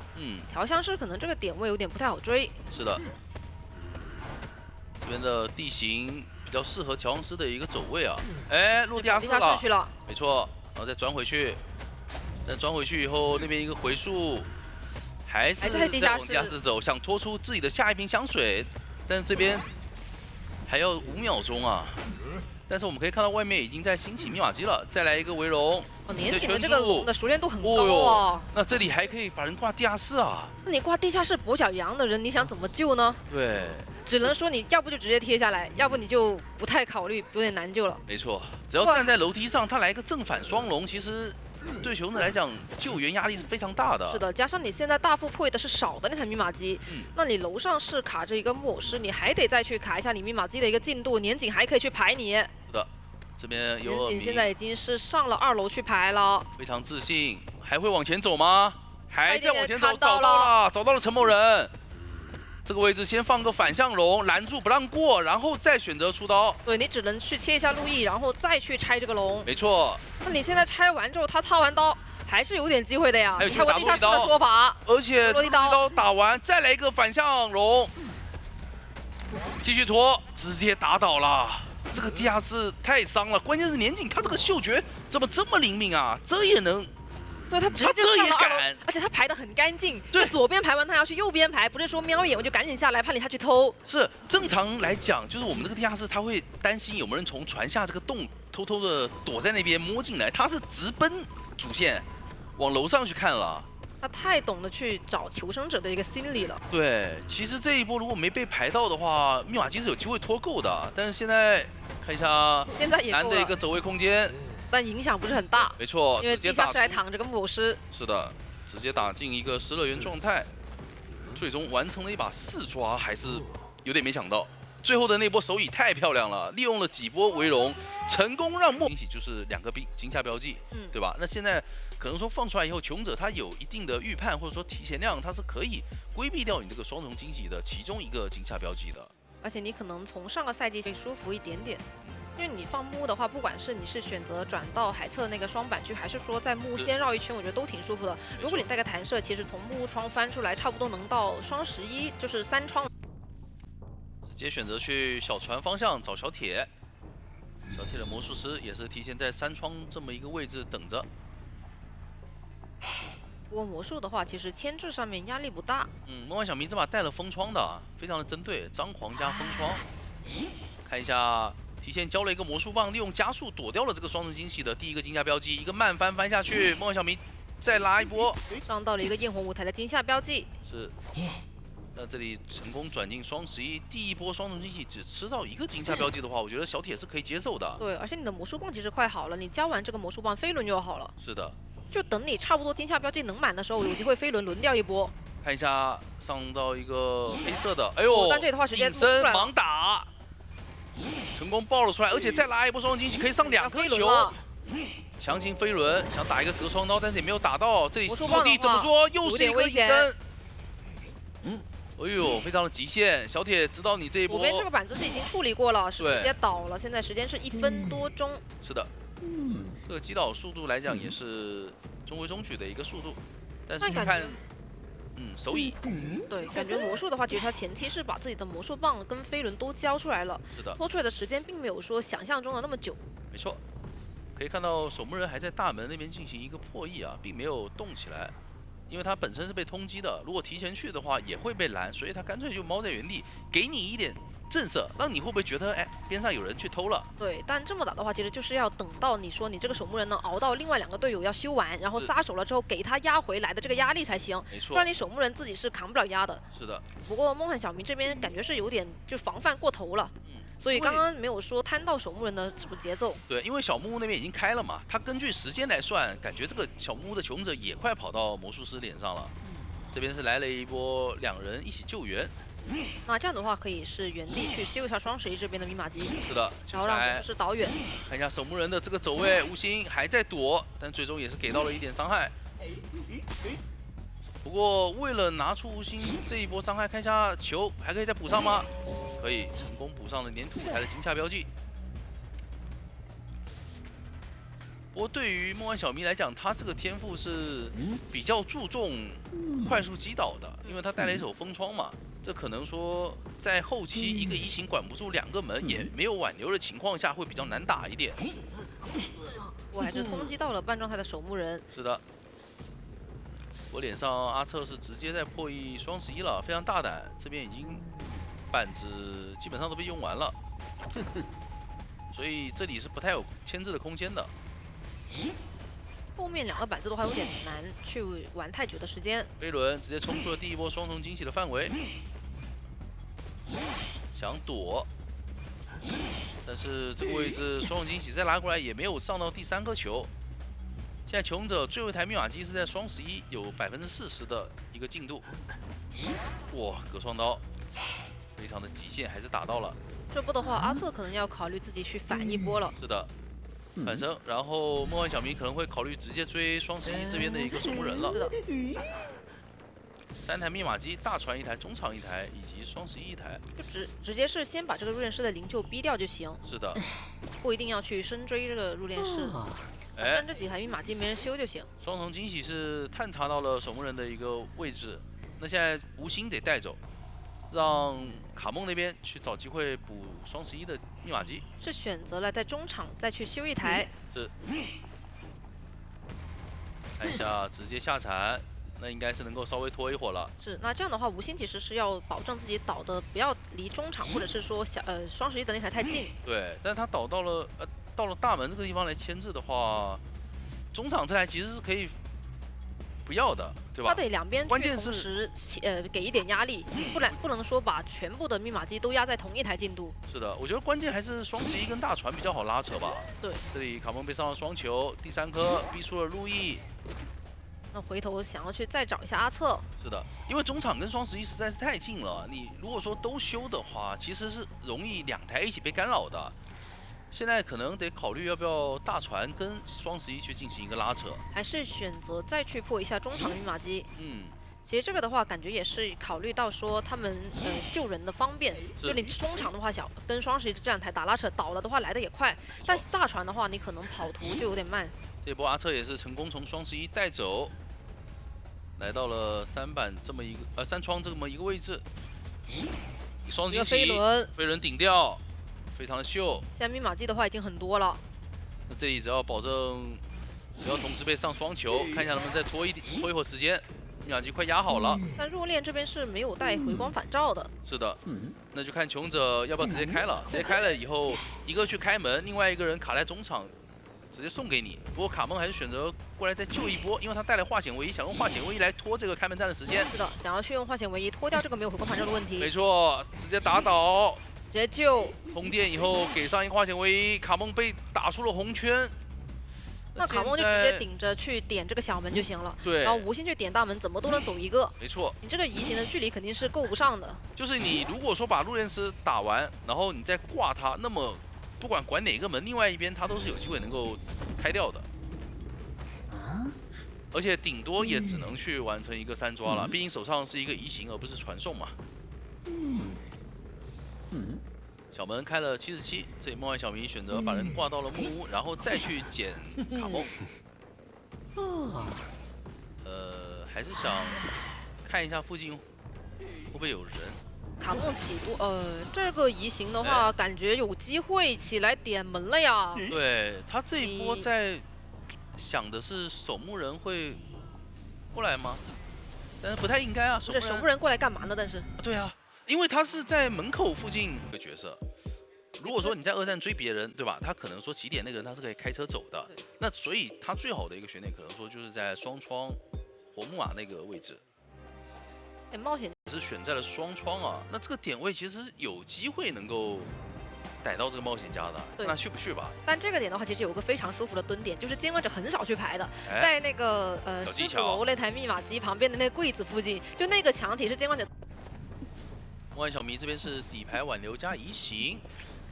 调香师可能这个点位有点不太好追。是的，这边的地形比较适合调香师的一个走位啊。哎，落地下室地下室去了，没错，然后再转回去，再转回去以后，那边一个回溯，还是在地下往地下室走，想拖出自己的下一瓶香水，但是这边还要5秒钟啊。但是我们可以看到外面已经在兴起密码机了，再来一个围龙，哦，年景的这个龙的熟练度很高哦哦。那这里还可以把人挂地下室啊？那你挂地下室跛脚羊的人，你想怎么救呢？对，只能说你要不就直接贴下来，要不你就不太考虑，有点难救了。没错，只要站在楼梯上，他来个正反双龙，其实对求生者来讲救援压力是非常大的。是的，加上你现在大副配的是少的那台密码机，那你楼上是卡着一个木偶师，你还得再去卡一下你密码机的一个进度，年景还可以去排你。是的，这边有年景现在已经是上了2楼去排了，非常自信，还会往前走吗？还在往前走，看到找到了陈某人。这个位置先放个反向龙，拦住不让过，然后再选择出刀。对你只能去切一下路易，然后再去拆这个龙。没错。那你现在拆完之后，他擦完刀还是有点机会的呀。还有你看过地下室的说法，而且落地刀打完再来一个反向龙，继续拖，直接打倒了。这个地下室太伤了，关键是年景他这个嗅觉怎么这么灵敏啊？这也能。对他直接就这上了2楼也敢，而且他排的很干净。对，左边排完他要去右边排，不是说瞄一眼我就赶紧下来，怕你他去偷。是正常来讲，就是我们这个地下室他会担心有没有人从船下这个洞偷偷的躲在那边摸进来，他是直奔主线，往楼上去看了。他太懂得去找求生者的一个心理了。对，其实这一波如果没被排到的话，密码机是有机会拖够的。但是现在看一下，现在也难的一个走位空间。但影响不是很大，没错，因为地下室还躺着个木偶师。是的，直接打进一个失乐园状态，最终完成了一把4抓，还是有点没想到。最后的那波手椅太漂亮了，利用了几波围龙，成功让惊喜就是2个惊吓标记，对吧？那现在可能说放出来以后，求生者他有一定的预判或者说提前量，他是可以规避掉你这个双重惊喜的其中一个惊吓标记的。而且你可能从上个赛季会舒服一点点。因为你放木的话，不管是你是选择转到海侧那个双板去，还是说在木屋先绕一圈，我觉得都挺舒服的。如果你带个弹射，其实从木屋窗翻出来，差不多能到双11，就是3窗。直接选择去小船方向找小铁，小铁的魔术师也是提前在3窗这么一个位置等着。不过魔术的话，其实牵制上面压力不大。梦幻小明这把带了风窗的，非常的针对张狂加风窗。看一下。提前交了一个魔术棒，利用加速躲掉了这个双重惊喜的第一个惊吓标记，一个慢翻下去，梦幻小明再拉一波，上到了一个焰火舞台的惊吓标记。是，那这里成功转进双11，第一波双重惊喜只吃到1个惊吓标记的话，我觉得小铁是可以接受的。对，而且你的魔术棒其实快好了，你交完这个魔术棒飞轮就好了。是的，就等你差不多惊吓标记能满的时候，有机会飞轮轮掉一波。看一下上到一个黑色的，哎呦，但这里的话直接隐身盲打。成功爆了出来，而且再拉一波双重惊喜，可以上2颗球。强行飞轮，想打一个隔窗刀，但是也没有打到。这里落地怎么说？又是一个隐身。哎呦，非常的极限。小铁知道你这一波。左边这个板子是已经处理过了，是直接倒了。现在时间是1分多钟。是的，这个击倒速度来讲也是中规中矩的一个速度，但是你看。手椅，对，感觉魔术的话，其实他前期是把自己的魔术棒跟飞轮都交出来了，是的，拖出来的时间并没有说想象中的那么久。没错，可以看到守门人还在大门那边进行一个破译啊，并没有动起来，因为他本身是被通缉的，如果提前去的话也会被拦，所以他干脆就猫在原地，给你一点震慑，让你会不会觉得哎边上有人去偷了？对，但这么打的话，其实就是要等到你说你这个守墓人能熬到另外2个队友要修完，然后撒手了之后，给他压回来的这个压力才行，没错不然，你守墓人自己是扛不了压的。是的，不过梦幻小明这边感觉是有点就防范过头了，所以因为刚刚没有说摊到守墓人的什么节奏。对，因为小木屋那边已经开了嘛，他根据时间来算，感觉这个小木屋的求生者也快跑到魔术师脸上了。这边是来了一波2人一起救援，那这样的话可以是原地去修一下双11这边的密码机，是的，然后让魔术师导远。看一下守墓人的这个走位，吴昕还在躲，但最终也是给到了一点伤害。不过为了拿出吴昕这一波伤害，看一下球还可以再补上吗？可以成功补上了粘土台的惊吓标记。不过对于梦幻小迷来讲，他这个天赋是比较注重快速击倒的，因为他带了一手风窗嘛。这可能说在后期一个移形管不住2个门，也没有挽留的情况下，会比较难打一点。我还是通缉到了半状态的守墓人。是的，我脸上阿策是直接在破译双11了，非常大胆。这边已经板子基本上都被用完了，所以这里是不太有牵制的空间的。后面2个板子的话有点难去玩太久的时间。飞轮直接冲出了第一波双重惊喜的范围，想躲，但是这个位置双重惊喜再拉过来也没有上到第3颗球。现在求生者最后一台密码机是在双11有40%的一个进度。哇，隔双刀，非常的极限，还是打到了。这波的话，阿策可能要考虑自己去反一波了。是的。反生，然后梦幻小迷可能会考虑直接追双11这边的一个守墓人了。是的，3台密码机，大船1台，中场1台，以及双111台。就直接是先把这个入殓师的灵柩逼掉就行。是的，不一定要去深追这个入殓师。哎，但这几台密码机没人修就行。双重惊喜是探查到了守墓人的一个位置，那现在吴昕得带走，让卡梦那边去找机会补双11的密码机。是选择了在中场再去修1台。是。看一下，直接下铲，那应该是能够稍微拖一会儿了。是，那这样的话，吴昕其实是要保证自己倒的不要离中场或者是说双11的那台太近。对，但是他倒到了到了大门这个地方来牵制的话，中场这台其实是可以不要的，对吧？他得两边关键同时给一点压力，不能说把全部的密码机都压在同一台进度。是的，我觉得关键还是双11跟大船比较好拉扯吧。对，这里卡梦被上了双球，第3颗逼出了路易。那回头想要去再找一下阿策。是的，因为中场跟双11实在是太近了，你如果说都修的话，其实是容易2台一起被干扰的。现在可能得考虑要不要大船跟双11去进行一个拉扯，还是选择再去破一下中场的密码机。其实这个的话，感觉也是考虑到说他们救人的方便。就你中场的话，小跟双11这2台打拉扯倒了的话来的也快，但是大船的话，你可能跑图就有点慢。这波阿策也是成功从双11带走，来到了3板这么一个3窗这么一个位置。双惊喜，飞轮顶掉，非常的秀。现在密码机的话已经很多了。那这里只要保证，只要同时被上双球，看一下能不能再拖一会儿时间。密码机快压好了。但入殓这边是没有带回光返照的。是的，那就看求生者要不要直接开了。直接开了以后，一个去开门，另外一个人卡在中场，直接送给你。不过卡梦还是选择过来再救一波，因为他带了化险为夷，想用化险为夷来拖这个开门战的时间。是的，想要去用化险为夷拖掉这个没有回光返照的问题。没错，直接打倒，直接救。通电以后给上一个化险为夷，卡梦被打出了红圈。那卡梦就直接顶着去点这个小门就行了，对，然后无心去点大门，怎么都能走一个。没错，你这个移形的距离肯定是够不上的。就是你如果说把入殓师打完，然后你再挂他，那么不管哪个门，另外一边他都是有机会能够开掉的。而且顶多也只能去完成一个3抓了，毕竟手上是一个移形而不是传送嘛。小门开了77，这里梦幻小迷选择把人挂到了木屋，然后再去捡卡梦。还是想看一下附近会不会有人。卡梦起多，这个移形的话，感觉有机会起来点门了呀。对他这一波在想的是守墓人会过来吗？但是不太应该啊。不是守墓人过来干嘛呢？但是。对啊。因为他是在门口附近的角色。如果说你在2战追别人，对吧？他可能说起点那个人他是可以开车走的，那所以他最好的一个选点可能说就是在双窗活木马那个位置。冒险是选在了双窗啊，那这个点位其实有机会能够逮到这个冒险家的，对那去不去吧？但这个点的话，其实有个非常舒服的蹲点，就是监管者很少去排的，哎在那个小技狮子巧楼那台密码机旁边的那个柜子附近，就那个墙体是监管者。梦幻小迷这边是底牌挽留加移形，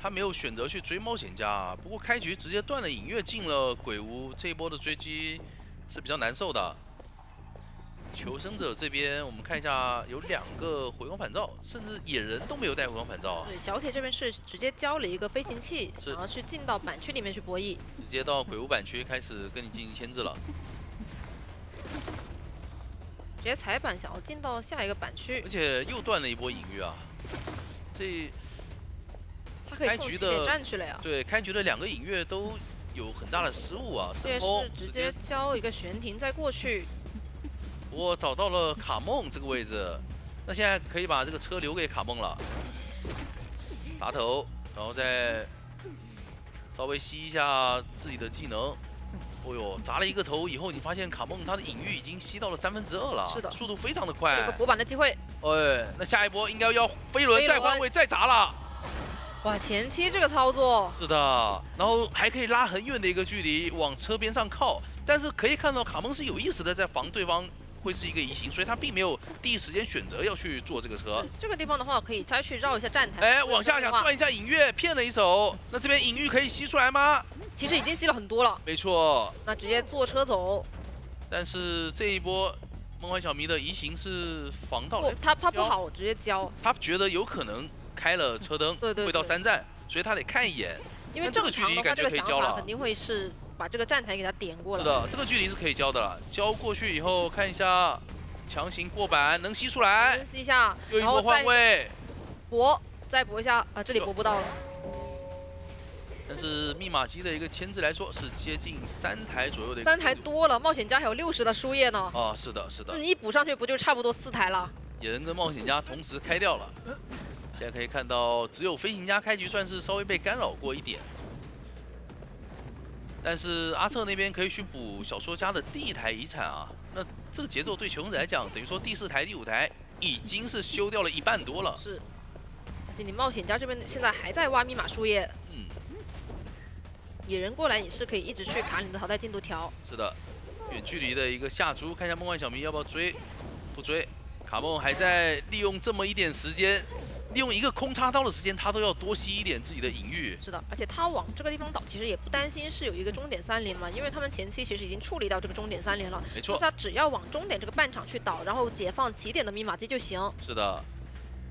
他没有选择去追冒险家，不过开局直接断了隐月进了鬼屋，这一波的追击是比较难受的。求生者这边我们看一下，有2个回光返照，甚至野人都没有带回光返照啊，对，小铁这边是直接交了一个飞行器，是想要去进到板区里面去博弈。直接到鬼屋板区开始跟你进行牵制了。直接踩板想要进到下一个板区而，且又断了一波隐喻啊，这他可以冲起点站去了呀。对开局的2个隐月都有很大的失误啊，这也升空是直接交一个悬停再过去，我找到了卡梦这个位置，那现在可以把这个车留给卡梦了，砸头，然后再稍微吸一下自己的技能。哦呦，砸了一个头以后，你发现卡梦他的隐喻已经吸到了2/3了，是的速度非常的有快个。补板的机会。哎，那下一波应该要飞轮再换位再砸了。哇，前期这个操作，是的，然后还可以拉很远的一个距离往车边上靠，但是可以看到卡蒙是有意识的在防对方会是一个移形，所以他并没有第一时间选择要去做这个车。这个地方的话可以再去绕一下站台。哎，往下想断一下隐月，骗了一手。那这边隐喻可以吸出来吗？其实已经吸了很多了，没错，那直接坐车走。但是这一波梦幻小迷的移形是防到了不，，他不好直接交，他觉得有可能开了车灯对对会到3站，所以他得看一眼。因为但这个正常的话距离感觉这个想可以交了法肯定会是把这个站台给他点过来。是的，这个距离是可以交的了。交过去以后，看一下强行过板能吸出来分，析一下，又一波然后再换位。搏，再搏一下啊，这里搏不到了。但是密码机的一个牵制来说是接近3台左右的一个3台速度多了，冒险家还有60的输液呢。啊，是的，是的那，你一补上去，不就差不多4台了？野人跟冒险家同时开掉了。现在可以看到，只有飞行家开局算是稍微被干扰过一点。但是阿策那边可以去补小说家的第1台遗产啊，那这个节奏对求生者来讲，等于说第4台、第5台已经是修掉了1半多了。是，而且你冒险家这边现在还在挖密码输液，嗯，野人过来也是可以一直去卡你的淘汰进度条。是的，远距离的一个下猪，看一下梦幻小迷要不要追，不追。卡梦还在利用这么一点时间，利用一个空插刀的时间，他都要多吸一点自己的隐喻。是的，而且他往这个地方倒，其实也不担心是有一个终点3连嘛，因为他们前期其实已经处理掉这个终点3连了，没错就是，他只要往终点这个半场去倒，然后解放起点的密码机就行。是的。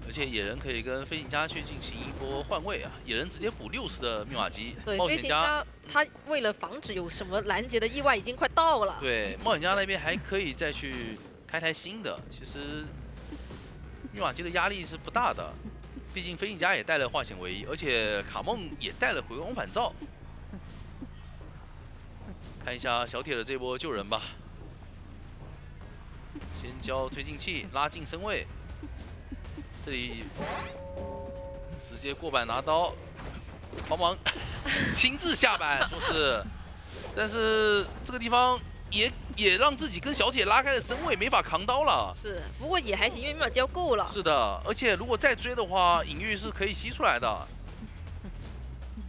而且野人可以跟飞行家去进行一波换位啊，野人直接补60的密码机，对，飞行冒险家家他为了防止有什么拦截的意外，已经快到了。对冒险家那边还可以再去开台新的。其实密码机的压力是不大的，毕竟飞行家也带了化险为夷，而且卡梦也带了回光返照。看一下小铁的这波救人吧，先交推进器拉近身位，这里直接过板拿刀，帮忙亲自下板说是，但是这个地方也让自己跟小铁拉开了身位，没法扛刀了。是，不过也还行，因为密码机要够了。是的，而且如果再追的话，隐喻是可以吸出来的。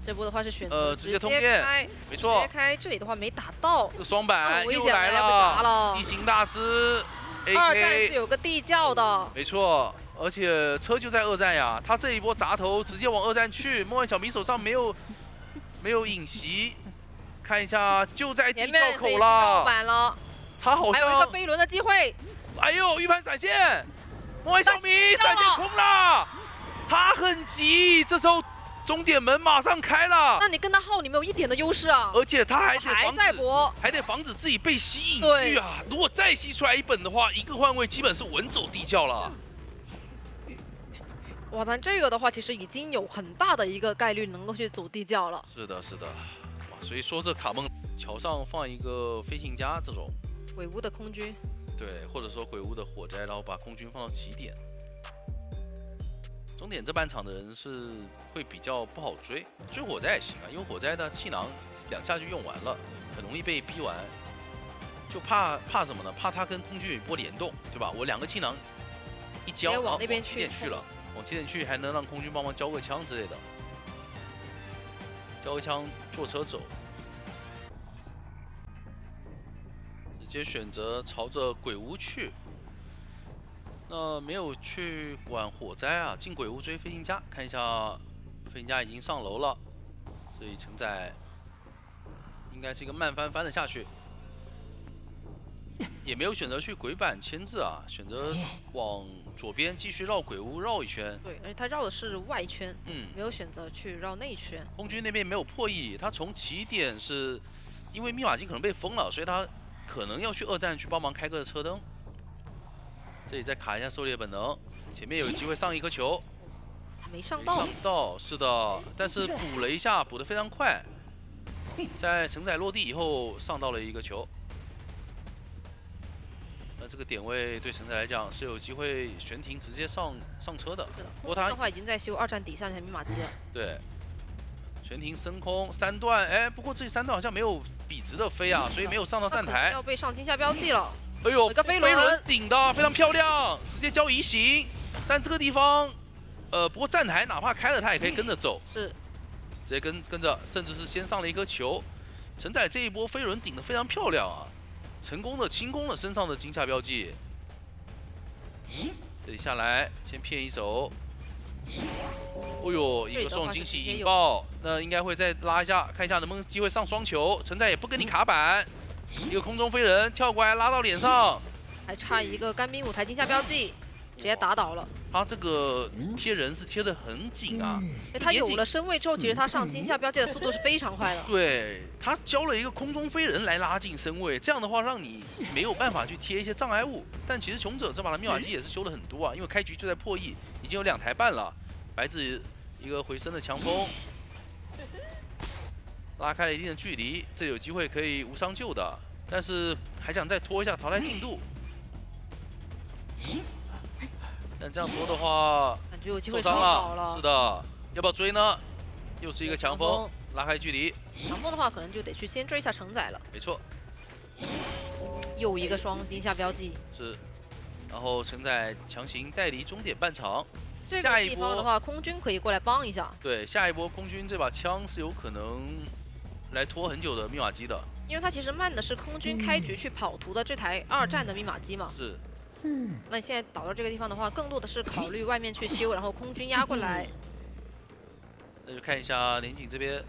这波的话是选择直接通电开，直没错接，开，这里的话没打到，这个双板很危又来险了，要被砸了，了地。形大师2站是 AK，有个地窖的，没错，而且车就在2站呀，他这一波砸头直接往2站去，梦幻小迷手上没有隐袭，看一下就在地前窖口面可以跳了，板了，他好还有一个像，飞轮的机会。哎呦，预判闪现，梦幻小迷闪现空了，他很急，这时候终点门马上开了，那你跟他耗，你没有一点的优势啊，而且他还得还防止。在搏。还得防止自己被吸引对欲啊！如果再吸出来一本的话，一个换位基本是稳走地窖了。哇，但这个的话，其实已经有很大的一个概率能够去走地窖了。是的，是的，哇！所以说这卡梦桥上放一个飞行家这种，鬼屋的空军，对，或者说鬼屋的火灾，然后把空军放到起点。终点这半场的人是会比较不好追，追火灾也行啊，因为火灾的气囊2下就用完了，很容易被逼完。就怕什么呢？怕他跟空军有一波联动，对吧？我2个气囊一交，然后往那边起点去了，往起点去还能让空军帮忙交个枪之类的，交个枪坐车走。 直接选择朝着鬼屋去，那没有去管火灾啊，进鬼屋追飞行家，看一下，飞行家已经上楼了，所以承载应该是一个慢翻的下去，也没有选择去鬼板牵制啊，选择往左边继续绕鬼屋绕一圈。对，而且他绕的是外圈，嗯，没有选择去绕内圈。空军那边没有破译，他从起点是因为密码机可能被封了，所以他。 可能要去2站去帮忙开个车灯，这里再卡一下狩猎本能，前面有机会上一颗球，没上到，上不到，是的，但是补了一下，补得非常快，在承载落地以后上到了一个球，那这个点位对承载来讲是有机会悬停直接上车的，是的。不过他的话已经在修2站底下那台密码机了，对，悬停升空3段，哎，不过这3段好像没有。 笔直的飞啊，所以没有上到站台，要被上惊吓标记了。哎呦，一个飞轮顶的非常漂亮，直接交移形。但这个地方，不过站台哪怕开了，他也可以跟着走，是，直接跟着，甚至是先上了一颗球。承载这一波飞轮顶的非常漂亮啊，成功的清空了身上的惊吓标记。这里下来先骗一手。 哦呦，一个双惊喜引爆，那应该会再拉一下，看一下能不能机会上双球。承载也不跟你卡板，一个空中飞人跳过来拉到脸上，还差一个干冰舞台惊吓标记，直接打倒了。他这个贴人是贴得很紧啊，他有了身位之后，其实他上惊吓标记的速度是非常快的。对他交了一个空中飞人来拉近身位，这样的话让你没有办法去贴一些障碍物。但其实穷者这把的密码机也是修了很多啊，因为开局就在破译，已经有2台半了。 白子一个回身的强风，拉开了一定的距离，这有机会可以无伤救的，但是还想再拖一下淘汰进度。但这样拖的话，感觉有机会受伤了。是的，要不要追呢？又是一个强风，拉开距离。强风的话，可能就得去先追一下承载了。没错。又一个双惊吓标记。是，然后承载强行带离终点半场。 这个地方的话，空军可以过来帮一下。对，下一波空军这把枪是有可能来拖很久的密码机的，因为它其实慢的是空军开局去跑图的这台2站的密码机嘛。是。那你现在倒到这个地方的话，更多的是考虑外面去修，然后空军压过来。那就看一下年景这边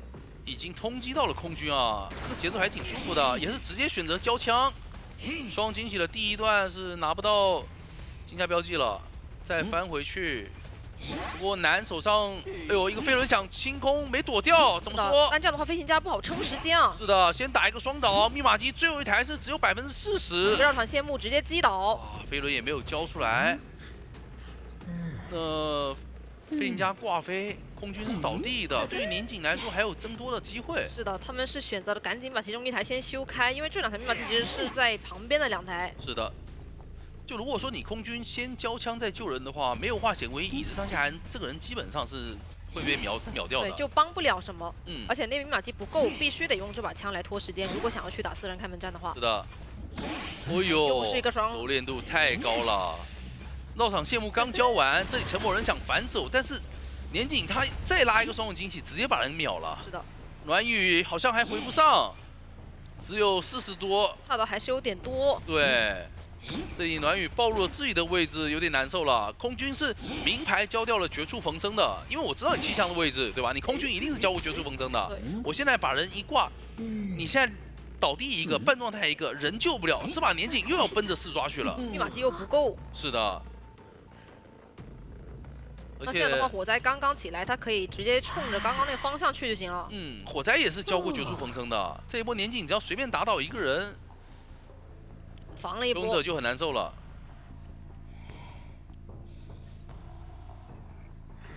已经通缉到了空军啊，这个节奏还挺舒服的，也是直接选择交枪。双惊喜的第1段是拿不到惊吓标记了，再翻回去。 不过南手上，哎呦，一个飞轮想清空没躲掉，怎么说？但这样的话，飞行家不好撑时间啊。是的，先打一个双倒，密码机最后一台是只有40%。12场谢幕直接击倒。啊，飞轮也没有交出来。飞行家挂飞，空军是倒地的。对于年景来说，还有增多的机会。是的，他们是选择了赶紧把其中1台先修开，因为这2台密码机其实是在旁边的2台。是的。 就如果说你空军先交枪再救人的话，没有化险为夷，子上下人这个人基本上是会被秒掉的。对，就帮不了什么。嗯。而且那密码机不够，必须得用这把枪来拖时间。如果想要去打4人开门战的话。是的。哦呦，又是一个双，熟练度太高了。绕场谢幕刚交完，这里陈某人想反走，但是年景他再拉一个双重惊喜，直接把人秒了。是的。暖雨好像还回不上，只有40多。差的还是有点多。对。 这里暖雨暴露了自己的位置，有点难受了。空军是明牌交掉了绝处逢生的，因为我知道你气枪的位置，对吧？你空军一定是交过绝处逢生的。我现在把人一挂，你现在倒地一个，半状态一个，人救不了，这把年景又要奔着4抓去了。密码机又不够。是的。那现在的话，火灾刚刚起来，他可以直接冲着刚刚那个方向去就行了。嗯，火灾也是交过绝处逢生的，这一波年景只要随便打倒一个人。 防了一波，勇者就很难受了。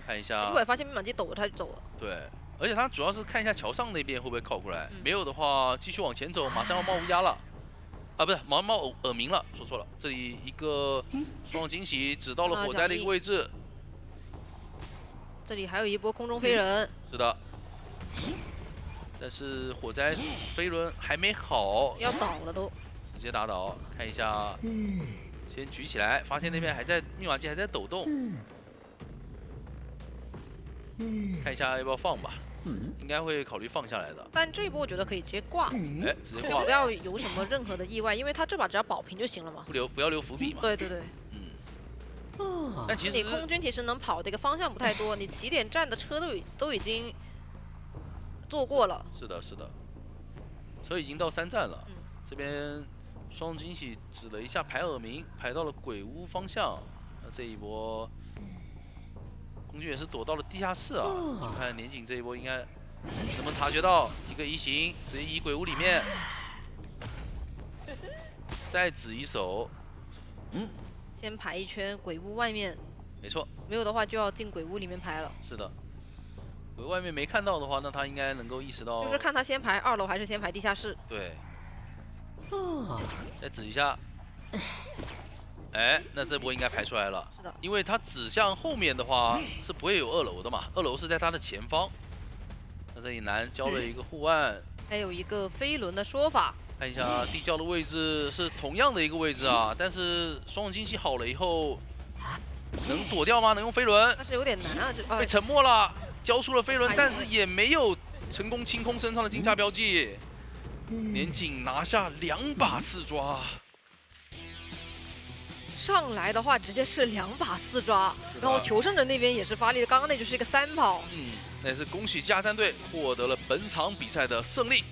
看一下，一会儿发现密码机抖了，他就走了。对，而且他主要是看一下桥上那边会不会靠过来，没有的话继续往前走，马上要冒乌鸦了。啊，不是，马上冒耳鸣了，说错了。这里一个双惊喜指到了火灾的一个位置。这里还有一波空中飞人，是的。但是火灾飞轮还没好，要倒了都。直接打倒。看一下，先举起来，发现那边还在密码机还在抖动。看一下要不要放吧，应该会考虑放下来的。但这一波我觉得可以直接挂，哎，直接就挂了，不要有什么任何的意外，因为他这把只要保平就行了嘛。不要留伏笔嘛。对对对，但其你实空军其实能跑的一个方向不太多，你起点站的车都已经做过了。是的，是的，车已经到3站了。嗯这边双惊喜指了一下排尔明，排到了鬼屋方向。那这一波，空军也是躲到了地下室啊。就看年景这一波应该能不能察觉到一个移形，直接移鬼屋里面，再指一手。先排一圈鬼屋外面，没错，没有的话就要进鬼屋里面排了。是的。鬼屋外面没看到的话，那他应该能够意识到。就是看他先排2楼还是先排地下室。对。再指一下，哎，那这波应该排出来了。是的，因为它指向后面的话是不会有2楼的嘛，2楼是在它的前方。那这里南交了一个护腕，还有一个飞轮的说法。看一下地窖的位置是同样的一个位置啊，但是双重惊喜好了以后，能躲掉吗？能用飞轮？但是有点难啊，这被沉默了，交出了飞轮哎，但是也没有成功清空身上的金叉标记。年景拿下2把4抓，上来的话直接是2把4抓，然后求胜者那边也是发力的，刚刚那就是一个3跑。那也是恭喜加战队获得了本场比赛的胜利。